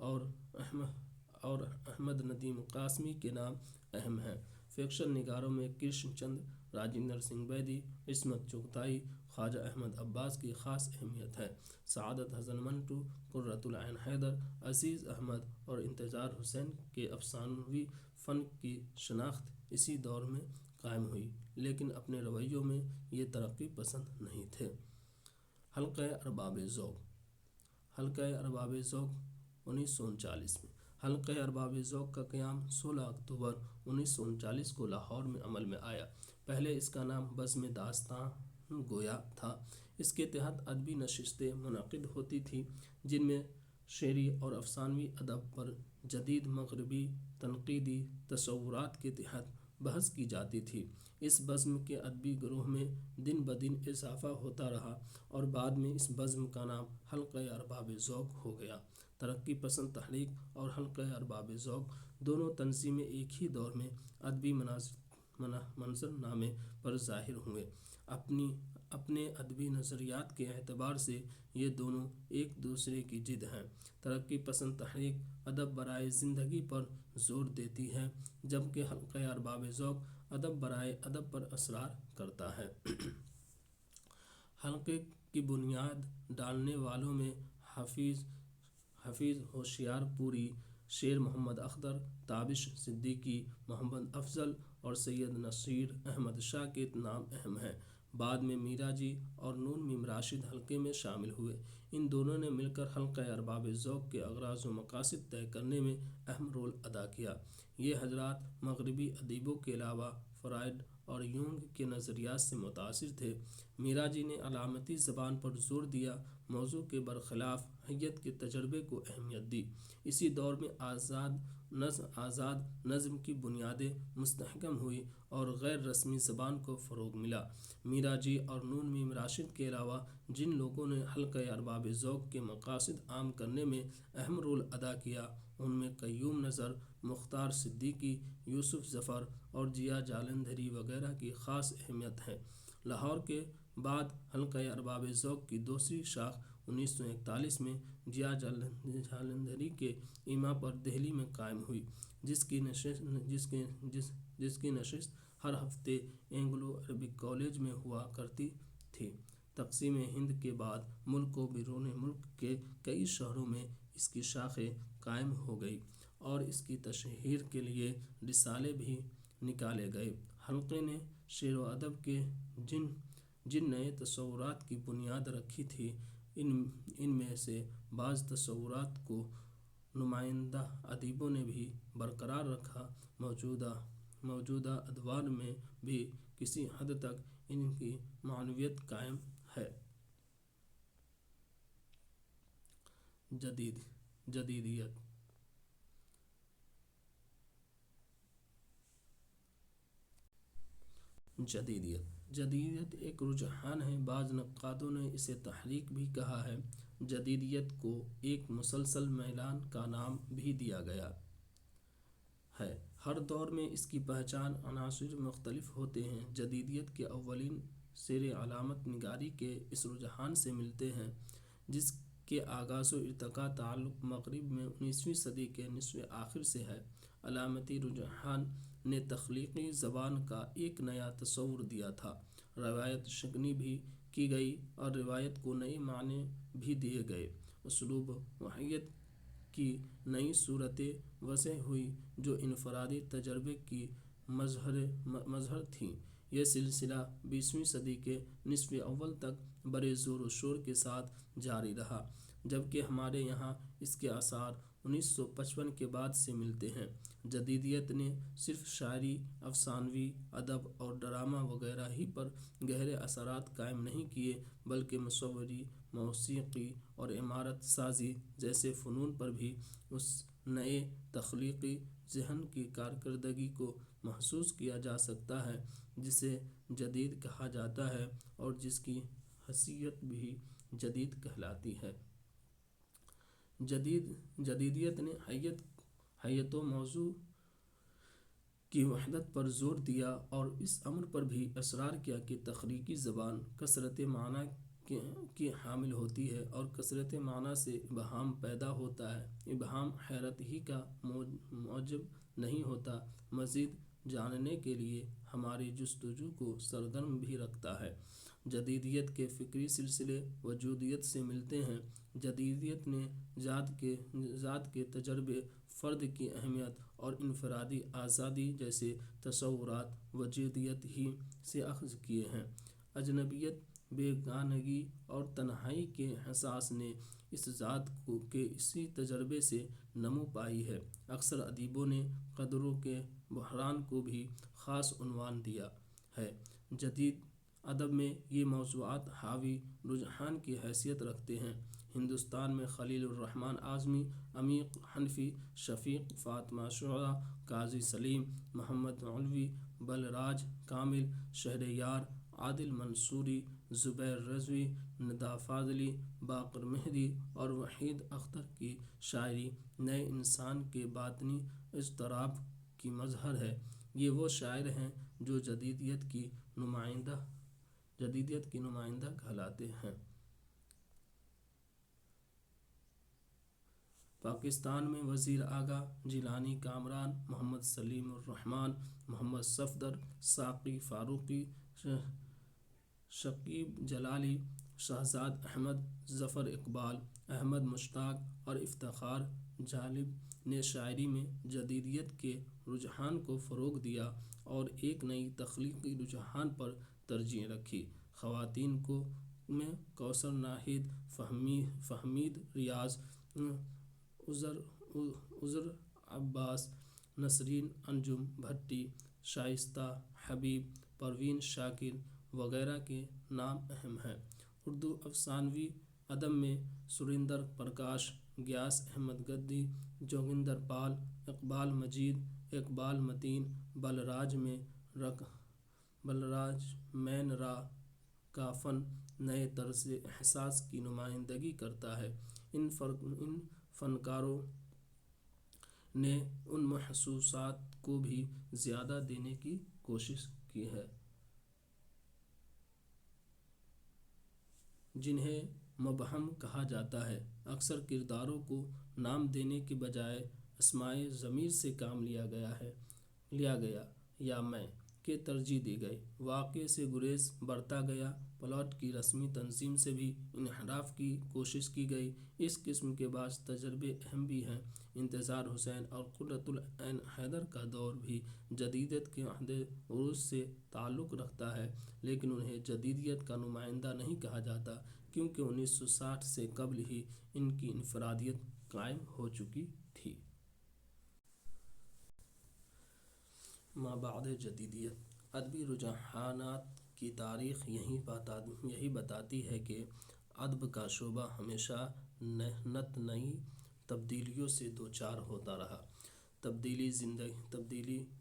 اور احمد ندیم قاسمی کے نام اہم ہیں۔ فکشن نگاروں میں کرشن چندر، راجندر سنگھ بیدی، عصمت چغتائی، خواجہ احمد عباس کی خاص اہمیت ہے۔ سعادت حسن منٹو، قرۃ العین حیدر، عزیز احمد اور انتظار حسین کے افسانوی فن کی شناخت اسی دور میں قائم ہوئی، لیکن اپنے رویوں میں یہ ترقی پسند نہیں تھے۔ حلقۂ ارباب ذوق۔ حلقۂ ارباب ذوق 1939 میں حلقۂ ارباب ذوق کا قیام 16 اکتوبر 1939 کو لاہور میں عمل میں آیا۔ پہلے اس کا نام بزم داستان گویا تھا۔ اس کے تحت ادبی نشستیں منعقد ہوتی تھیں، جن میں شعری اور افسانوی ادب پر جدید مغربی تنقیدی تصورات کے تحت بحث کی جاتی تھی۔ اس بزم کے ادبی گروہ میں دن بدن اضافہ ہوتا رہا اور بعد میں اس بزم کا نام حلقۂ ارباب ذوق ہو گیا۔ ترقی پسند تحریک اور حلقۂ ارباب ذوق دونوں تنظیمیں ایک ہی دور میں ادبی منظر نامے پر ظاہر ہوئیں۔ اپنے ادبی نظریات کے اعتبار سے یہ دونوں ایک دوسرے کی ضد ہیں۔ ترقی پسند تحریک ادب برائے زندگی پر زور دیتی ہے، جبکہ حلقۂ ارباب ذوق ادب برائے ادب پر اصرار کرتا ہے۔ حلقے کی بنیاد ڈالنے والوں میں حفیظ ہوشیار پوری، شیر محمد اختر، تابش صدیقی، محمد افضل اور سید نصیر احمد شاہ کے نام اہم ہیں۔ بعد میں میرا جی اور نون میم راشد حلقے میں شامل ہوئے۔ ان دونوں نے مل کر حلقۂ ارباب ذوق کے اغراض و مقاصد طے کرنے میں اہم رول ادا کیا۔ یہ حضرات مغربی ادیبوں کے علاوہ فرائڈ اور یونگ کے نظریات سے متاثر تھے۔ میرا جی نے علامتی زبان پر زور دیا، موضوع کے برخلاف حیت کے تجربے کو اہمیت دی۔ اسی دور میں آزاد نظم کی بنیادیں مستحکم ہوئی اور غیر رسمی زبان کو فروغ ملا۔ میرا جی اور نون میم راشد کے علاوہ جن لوگوں نے حلقۂ ارباب ذوق کے مقاصد عام کرنے میں اہم رول ادا کیا، ان میں قیوم نظر، مختار صدیقی، یوسف ظفر اور ضیاء جالندھری وغیرہ کی خاص اہمیت ہے۔ لاہور کے بعد حلقۂ ارباب ذوق کی دوسری شاخ 1941 میں ضیاء جالندھری کے ایما پر دہلی میں قائم ہوئی، جس کی نشست ہر ہفتے اینگلو عربک کالج میں ہوا کرتی تھی۔ تقسیم ہند کے بعد ملک و بیرون ملک کے کئی شہروں میں اس کی شاخیں قائم ہو گئی اور اس کی تشہیر کے لیے رسالے بھی نکالے گئے۔ حلقے نے شعر و ادب کے جن نئے تصورات کی بنیاد رکھی تھی، ان میں سے بعض تصورات کو نمائندہ ادیبوں نے بھی برقرار رکھا۔ موجودہ ادوار میں بھی کسی حد تک ان کی معنویت قائم ہے۔ جدیدیت جدیدیت ایک رجحان ہے، بعض نقادوں نے اسے تحریک بھی کہا ہے۔ جدیدیت کو ایک مسلسل میلان کا نام بھی دیا گیا ہے۔ ہر دور میں اس کی پہچان عناصر مختلف ہوتے ہیں۔ جدیدیت کے اولین سیر علامت نگاری کے اس رجحان سے ملتے ہیں، جس کے آغاز و ارتقاء تعلق مغرب میں 19ویں صدی کے نصف آخر سے ہے۔ علامتی رجحان نے تخلیقی زبان کا ایک نیا تصور دیا تھا۔ روایت شکنی بھی کی گئی اور روایت کو نئے معنی بھی دیے گئے۔ اسلوب وحیت کی نئی صورتیں وضع ہوئیں جو انفرادی تجربے کی مظہر تھیں۔ یہ سلسلہ 20ویں صدی کے نصف اول تک بڑے زور و شور کے ساتھ جاری رہا، جبکہ ہمارے یہاں اس کے آثار 1955 کے بعد سے ملتے ہیں۔ جدیدیت نے صرف شاعری، افسانوی ادب اور ڈرامہ وغیرہ ہی پر گہرے اثرات قائم نہیں کیے، بلکہ مصوری، موسیقی اور عمارت سازی جیسے فنون پر بھی اس نئے تخلیقی ذہن کی کارکردگی کو محسوس کیا جا سکتا ہے جسے جدید کہا جاتا ہے اور جس کی حیثیت بھی جدید کہلاتی ہے۔ جدیدیت نے حیت و موضوع کی وحدت پر زور دیا اور اس امر پر بھی اصرار کیا کہ تخلیقی زبان کثرت معنی کی حامل ہوتی ہے اور کثرت معنی سے ابہام پیدا ہوتا ہے۔ ابہام حیرت ہی کا موجب نہیں ہوتا، مزید جاننے کے لیے ہماری جستجو کو سرگرم بھی رکھتا ہے۔ جدیدیت کے فکری سلسلے وجودیت سے ملتے ہیں۔ جدیدیت نے ذات کے تجربے، فرد کی اہمیت اور انفرادی آزادی جیسے تصورات وجودیت ہی سے اخذ کیے ہیں۔ اجنبیت، بیگانگی اور تنہائی کے احساس نے اس ذات کے اسی تجربے سے نمو پائی ہے۔ اکثر ادیبوں نے قدروں کے بحران کو بھی خاص عنوان دیا ہے۔ جدید ادب میں یہ موضوعات حاوی رجحان کی حیثیت رکھتے ہیں۔ ہندوستان میں خلیل الرحمن اعظمی، عمیق حنفی، شفیق فاطمہ شعرا، قاضی سلیم، محمد مولوی، بلراج کامل، شہریار، عادل منصوری، زبیر رضوی، ندا فاضلی، باقر مہدی اور وحید اختر کی شاعری نئے انسان کے باطنی اضطراب کی مظہر ہے۔ یہ وہ شاعر ہیں جو جدیدیت کی نمائندہ کہلاتے ہیں۔ پاکستان میں وزیر اعلیٰ جیلانی کامران، محمد سلیم الرحمن، محمد صفدر، ساقی فاروقی، شکیب جلالی، شہزاد احمد، ظفر اقبال، احمد مشتاق اور افتخار جالب نے شاعری میں جدیدیت کے رجحان کو فروغ دیا اور ایک نئی تخلیقی رجحان پر ترجیح رکھی۔ خواتین میں کوثر ناہید، فہمید ریاض، عذر عباس، نسرین انجم بھٹی، شائستہ حبیب، پروین شاکر وغیرہ کے نام اہم ہیں۔ اردو افسانوی ادب میں سریندر پرکاش، غیاث احمد گدی، جوگندر پال، اقبال مجید، اقبال متین، بلراج مین را کا فن نئے طرز احساس کی نمائندگی کرتا ہے۔ ان فنکاروں نے ان محسوسات کو بھی زیادہ دینے کی کوشش کی ہے جنہیں مبہم کہا جاتا ہے۔ اکثر کرداروں کو نام دینے کے بجائے اسمائے ضمیر سے کام لیا گیا یا میں کے ترجیح دی گئی۔ واقعے سے گریز برتا گیا۔ پلاٹ کی رسمی تنظیم سے بھی انحراف کی کوشش کی گئی۔ اس قسم کے بعض تجربے اہم بھی ہیں۔ انتظار حسین اور قرۃ العین حیدر کا دور بھی جدیدیت کے عہد عروج سے تعلق رکھتا ہے، لیکن انہیں جدیدیت کا نمائندہ نہیں کہا جاتا کیونکہ 1960 سے قبل ہی ان کی انفرادیت قائم ہو چکی تھی۔ مابعد جدیدیت ادبی رجحانات کی تاریخ یہی بتاتی ہے کہ ادب کا شعبہ ہمیشہ نئی تبدیلیوں سے دوچار ہوتا رہا۔ تبدیلی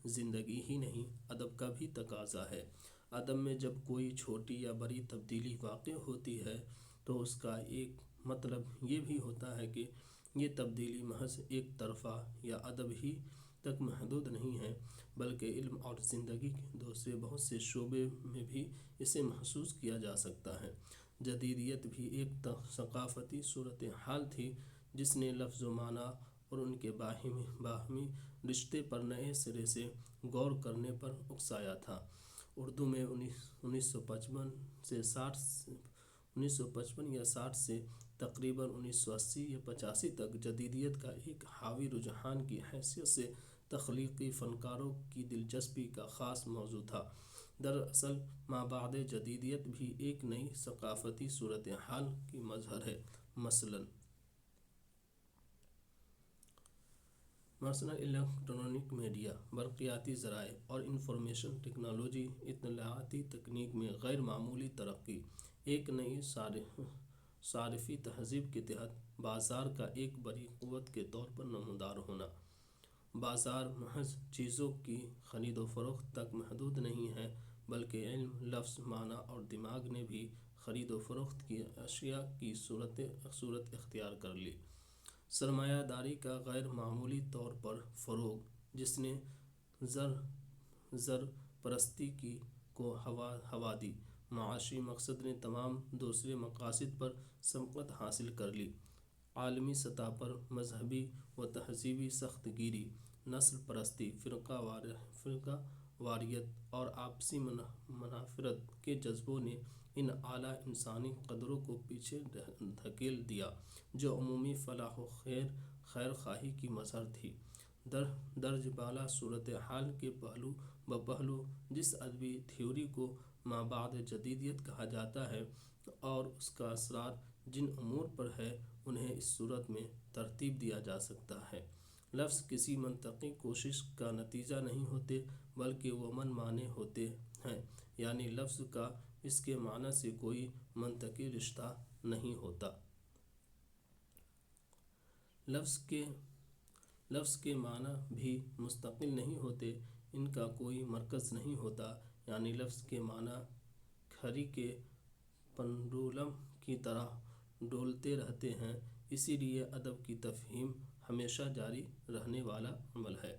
زندگی ہی نہیں، ادب کا بھی تقاضا ہے۔ ادب میں جب کوئی چھوٹی یا بڑی تبدیلی واقع ہوتی ہے تو اس کا ایک مطلب یہ بھی ہوتا ہے کہ یہ تبدیلی محض ایک طرفہ یا ادب ہی تک محدود نہیں ہے، بلکہ علم اور زندگی کے دوسرے بہت سے شعبوں میں بھی اسے محسوس کیا جا سکتا ہے۔ جدیدیت بھی ایک ثقافتی صورتحال تھی جس نے لفظ و معنی اور ان کے باہمی رشتے پر نئے سرے سے غور کرنے پر اکسایا تھا۔ اردو میں 1955 یا 60 سے تقریباً 1980 یا 85 تک جدیدیت کا ایک حاوی رجحان کی حیثیت سے تخلیقی فنکاروں کی دلچسپی کا خاص موضوع تھا۔ دراصل مابعد جدیدیت بھی ایک نئی ثقافتی صورتحال کی مظہر ہے۔ مثلاً الیکٹرانک میڈیا، برقیاتی ذرائع اور انفارمیشن ٹیکنالوجی، اطلاعاتی تکنیک میں غیر معمولی ترقی، ایک نئی صارفی تہذیب کے تحت بازار کا ایک بڑی قوت کے طور پر نمودار ہونا۔ بازار محض چیزوں کی خرید و فروخت تک محدود نہیں ہے، بلکہ علم، لفظ، معنی اور دماغ نے بھی خرید و فروخت کی اشیاء کی صورت اختیار کر لی۔ سرمایہ داری کا غیر معمولی طور پر فروغ، جس نے زر پرستی کو ہوا دی، معاشی مقصد نے تمام دوسرے مقاصد پر سبقت حاصل کر لی۔ عالمی سطح پر مذہبی و تہذیبی سخت گیری، نسل پرستی، فرقہ واریت اور آپسی منافرت کے جذبوں نے ان اعلیٰ انسانی قدروں کو پیچھے دھکیل دیا جو عمومی فلاح و خیر خواہی کی مظہر تھی۔ درج بالا صورتحال کے پہلو بپہلو جس ادبی تھیوری کو مابعد جدیدیت کہا جاتا ہے اور اس کا اثرات جن امور پر ہے انہیں اس صورت میں ترتیب دیا جا سکتا ہے۔ لفظ کسی منطقی کوشش کا نتیجہ نہیں ہوتے بلکہ وہ من مانے ہوتے ہیں، یعنی لفظ کا اس کے معنی سے کوئی منطقی رشتہ نہیں ہوتا۔ لفظ کے معنی بھی مستقل نہیں ہوتے، ان کا کوئی مرکز نہیں ہوتا، یعنی لفظ کے معنی گھڑی کے پنڈولم کی طرح ڈولتے رہتے ہیں۔ اسی لیے ادب کی تفہیم ہمیشہ جاری رہنے والا عمل ہے۔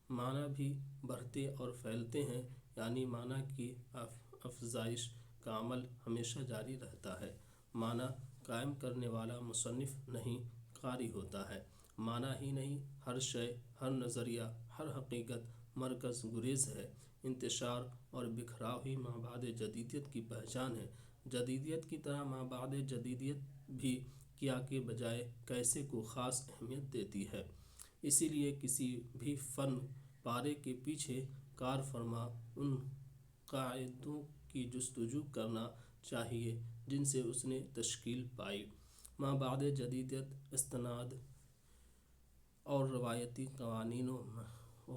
معنی بھی بڑھتے اور پھیلتے ہیں، یعنی معنی کی افزائش کا عمل ہمیشہ جاری رہتا ہے۔ معنی قائم کرنے والا مصنف نہیں، قاری ہوتا ہے۔ معنی ہی نہیں، ہر شے، ہر نظریہ، ہر حقیقت مرکز گریز ہے۔ انتشار اور بکھراؤ ہی مابعد جدیدیت کی پہچان ہے۔ جدیدیت کی طرح مابعد جدیدیت بھی کیا کے بجائے کیسے کو خاص اہمیت دیتی ہے۔ اسی لیے کسی بھی فن پارے کے پیچھے کار فرما ان قاعدوں کی جستجو کرنا چاہیے جن سے اس نے تشکیل پائی۔ مابعد جدیدیت استناد اور روایتی قوانین و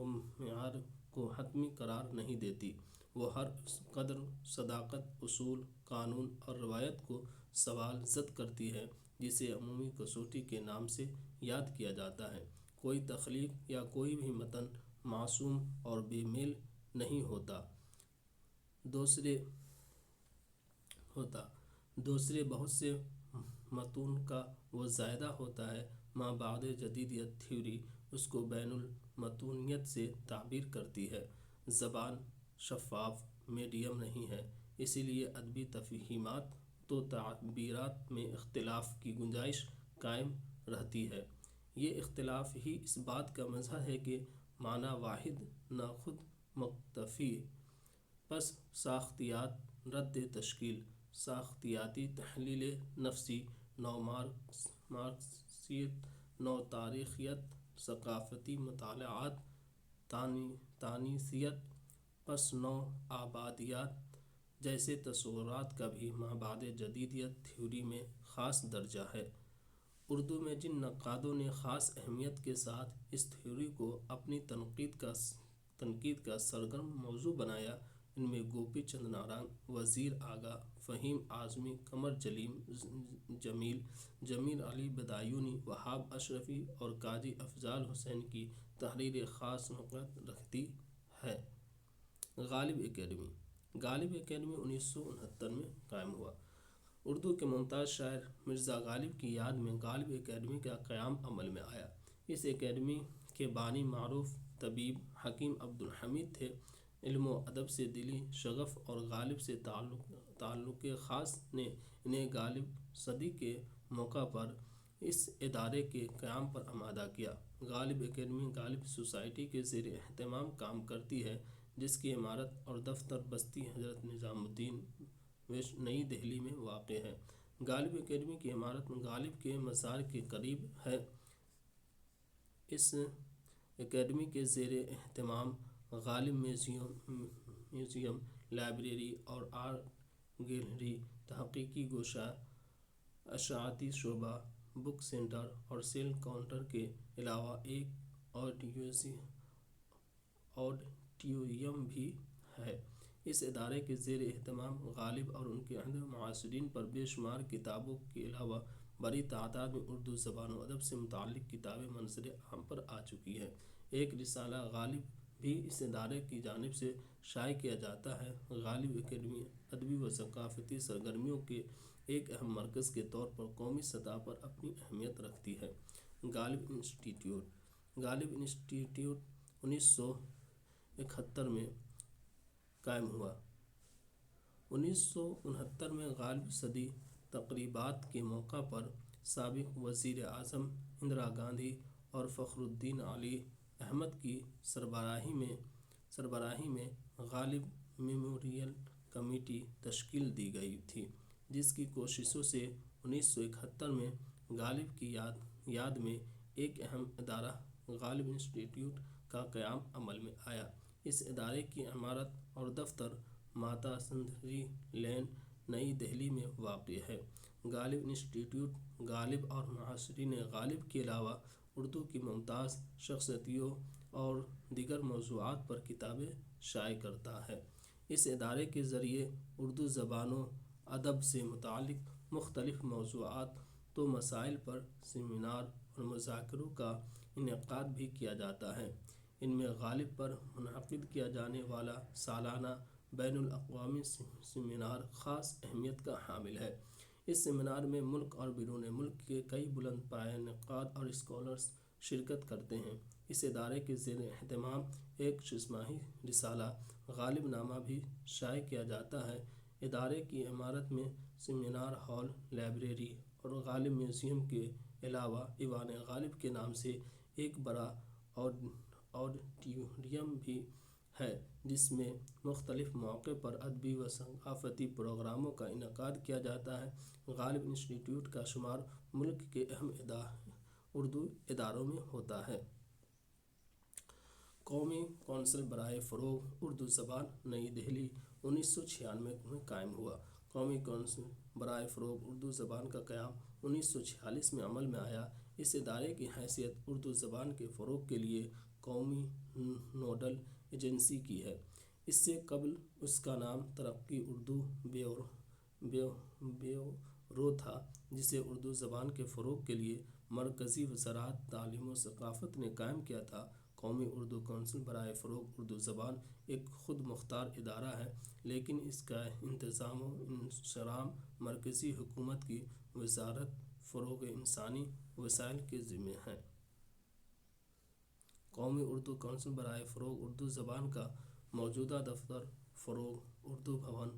معیار کو حتمی قرار نہیں دیتی، وہ ہر اس قدر صداقت، اصول، قانون اور روایت کو سوال زد کرتی ہے جسے عمومی کسوٹی کے نام سے یاد کیا جاتا ہے۔ کوئی تخلیق یا کوئی بھی متن معصوم اور بے میل نہیں ہوتا۔ دوسرے بہت سے متون کا وہ زائدہ ہوتا ہے۔ مابعد جدیدیت تھیوری اس کو بین المتونیت سے تعبیر کرتی ہے۔ زبان شفاف میڈیم نہیں ہے، اسی لیے ادبی تفہیمات و تعبیرات میں اختلاف کی گنجائش قائم رہتی ہے۔ یہ اختلاف ہی اس بات کا مظہر ہے کہ معنی واحد نہ خود مکتفی۔ پس ساختیات رد تشکیل، ساختیاتی تحلیل نفسی، نو مارکسیت، نو تاریخیت، ثقافتی مطالعات، تانیثیت، پس نو آبادیات جیسے تصورات کا بھی مابعد جدیدیت تھیوری میں خاص درجہ ہے۔ اردو میں جن نقادوں نے خاص اہمیت کے ساتھ اس تھیوری کو اپنی تنقید کا سرگرم موضوع بنایا، ان میں گوپی چند نارنگ، وزیر اعلیٰ فہیم اعظمی، قمر جمیل، جمیل علی بادیونی، وہاب اشرفی اور قاضی افضال حسین کی تحریر خاص نقط رکھتی ہے۔ غالب اکیڈمی 1969 میں قائم ہوا۔ اردو کے ممتاز شاعر مرزا غالب کی یاد میں غالب اکیڈمی کا قیام عمل میں آیا۔ اس اکیڈمی کے بانی معروف طبیب حکیم عبدالحمید تھے۔ علم و ادب سے دلی شغف اور غالب سے تعلق خاص نے انہیں غالب صدی کے موقع پر اس ادارے کے قیام پر آمادہ کیا۔ غالب اکیڈمی غالب سوسائٹی کے زیر اہتمام کام کرتی ہے، جس کی عمارت اور دفتر بستی حضرت نظام الدین نئی دہلی میں واقع ہے۔ غالب اکیڈمی کی عمارت غالب کے مزار کے قریب ہے۔ اس اکیڈمی کے زیر اہتمام غالب میوزیم، لائبریری اور آرٹ گیلری، تحقیقی گوشہ، اشاعتی شعبہ، بک سینٹر اور سیل کاؤنٹر کے علاوہ ایک آڈیٹوریم بھی ہے۔ اس ادارے کے زیر اہتمام غالب اور ان کے عہد معاصرین پر بے شمار کتابوں کے علاوہ بڑی تعداد میں اردو زبان و ادب سے متعلق کتابیں منظر عام پر آ چکی ہیں۔ ایک رسالہ غالب بھی اس ادارے کی جانب سے شائع کیا جاتا ہے۔ غالب اکیڈمی ادبی و ثقافتی سرگرمیوں کے ایک اہم مرکز کے طور پر قومی سطح پر اپنی اہمیت رکھتی ہے۔ غالب انسٹی ٹیوٹ 1971 میں قائم ہوا 1969 میں غالب صدی تقریبات کے موقع پر سابق وزیر اعظم اندرا گاندھی اور فخر الدین علی احمد کی سربراہی میں غالب میموریل کمیٹی تشکیل دی گئی تھی، جس کی کوششوں سے 1971 میں غالب کی یاد میں ایک اہم ادارہ غالب انسٹی ٹیوٹ کا قیام عمل میں آیا۔ اس ادارے کی عمارت اور دفتر ماتا سندھری لین، نئی دہلی میں واقع ہے۔ غالب انسٹی ٹیوٹ غالب اور معاصرین غالب کے علاوہ اردو کی ممتاز شخصیتوں اور دیگر موضوعات پر کتابیں شائع کرتا ہے۔ اس ادارے کے ذریعے اردو زبان و ادب سے متعلق مختلف موضوعات و مسائل پر سیمینار اور مذاکروں کا انعقاد بھی کیا جاتا ہے۔ ان میں غالب پر منعقد کیا جانے والا سالانہ بین الاقوامی سیمینار خاص اہمیت کا حامل ہے۔ اس سیمینار میں ملک اور بیرون ملک کے کئی بلند پایہ نقاد اور اسکالرز شرکت کرتے ہیں۔ اس ادارے کے زیر اہتمام ایک 6 ماہی رسالہ غالب نامہ بھی شائع کیا جاتا ہے۔ ادارے کی عمارت میں سیمینار ہال، لائبریری اور غالب میوزیم کے علاوہ ایوان غالب کے نام سے ایک بڑا آڈیٹوریم بھی ہے، جس میں مختلف مواقع پر ادبی و ثقافتی پروگراموں کا انعقاد کیا جاتا ہے۔ غالب انسٹی ٹیوٹ کا شمار ملک کے اہم اردو اداروں میں ہوتا ہے۔ قومی کونسل برائے فروغ اردو زبان، نئی دہلی، 1996 میں قائم ہوا۔ قومی کونسل برائے فروغ اردو زبان کا قیام 1946 میں عمل میں آیا۔ اس ادارے کی حیثیت اردو زبان کے فروغ کے لیے قومی نوڈل ایجنسی کی ہے۔ اس سے قبل اس کا نام ترقی اردو بیورو تھا، جسے اردو زبان کے فروغ کے لیے مرکزی وزارت تعلیم و ثقافت نے قائم کیا تھا۔ قومی اردو کونسل برائے فروغ اردو زبان ایک خود مختار ادارہ ہے، لیکن اس کا انتظام و انصرام مرکزی حکومت کی وزارت فروغ انسانی وسائل کے ذمہ ہے۔ قومی اردو کونسل برائے فروغ اردو زبان کا موجودہ دفتر فروغ اردو بھون،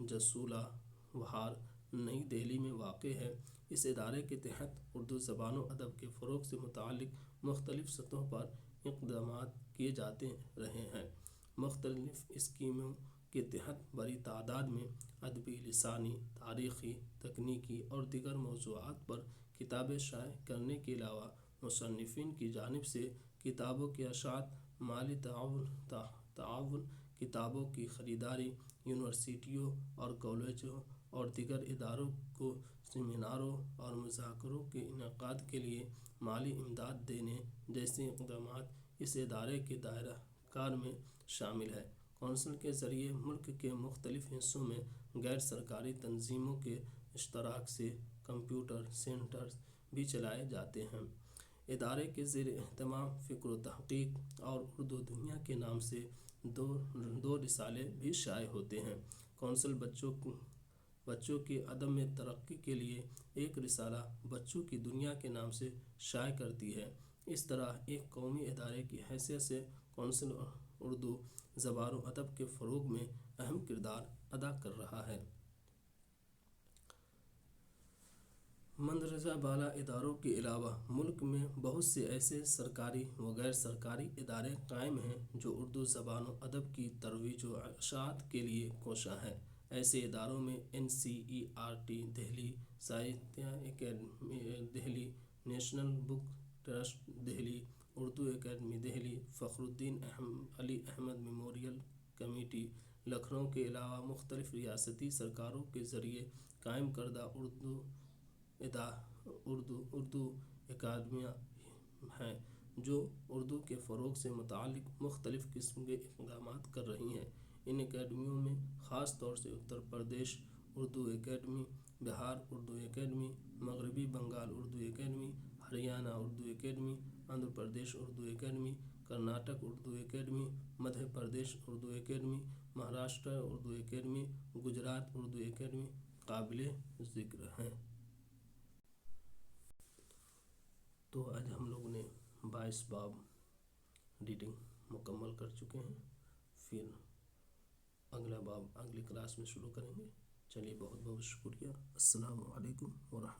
جسولہ وہار، نئی دہلی میں واقع ہے۔ اس ادارے کے تحت اردو زبان و ادب کے فروغ سے متعلق مختلف سطحوں پر اقدامات کیے جاتے رہے ہیں۔ مختلف اسکیموں کے تحت بڑی تعداد میں ادبی، لسانی، تاریخی، تکنیکی اور دیگر موضوعات پر کتابیں شائع کرنے کے علاوہ مصنفین کی جانب سے کتابوں کی اشاعت، مالی تعاون، کتابوں کی خریداری، یونیورسٹیوں اور کالجوں اور دیگر اداروں کو سیمیناروں اور مذاکروں کے انعقاد کے لیے مالی امداد دینے جیسے اقدامات اس ادارے کے دائرہ کار میں شامل ہیں۔ کونسل کے ذریعے ملک کے مختلف حصوں میں غیر سرکاری تنظیموں کے اشتراک سے کمپیوٹر سینٹرز بھی چلائے جاتے ہیں۔ ادارے کے زیر اہتمام فکر و تحقیق اور اردو دنیا کے نام سے دو رسالے بھی شائع ہوتے ہیں۔ کونسل بچوں کی ادب میں ترقی کے لیے ایک رسالہ بچوں کی دنیا کے نام سے شائع کرتی ہے۔ اس طرح ایک قومی ادارے کی حیثیت سے کونسل اردو زبان و ادب کے فروغ میں اہم کردار ادا کر رہا ہے۔ مندرجہ بالا اداروں کے علاوہ ملک میں بہت سے ایسے سرکاری و غیر سرکاری ادارے قائم ہیں جو اردو زبان و ادب کی ترویج و اشاعت کے لیے کوشاں ہیں۔ ایسے اداروں میں NCERT Delhi, Sahitya academy Delhi, national book trust Delhi, Urdu academy Delhi, Fakhruddin Ali Ahmed memorial committee Lucknow کے علاوہ مختلف ریاستی سرکاروں کے ذریعے قائم کردہ اردو اکیڈمیاں ہیں جو اردو کے فروغ سے متعلق مختلف قسم کے اقدامات کر رہی ہیں۔ ان اکیڈمیوں میں خاص طور سے اتر پردیش اردو اکیڈمی، بہار اردو اکیڈمی، مغربی Bengal Urdu academy, Haryana Urdu academy, Andhra Pradesh Urdu academy, Karnataka Urdu academy, Madhya Pradesh Urdu academy, Maharashtra Urdu academy, Gujarat Urdu academy قابل ذکر ہیں۔ تو آج ہم لوگ نے 22 باب ریڈنگ مکمل کر چکے ہیں۔ پھر اگلا باب اگلی کلاس میں شروع کریں گے. چلیے بہت بہت شکریہ. السلام علیکم ورحمۃ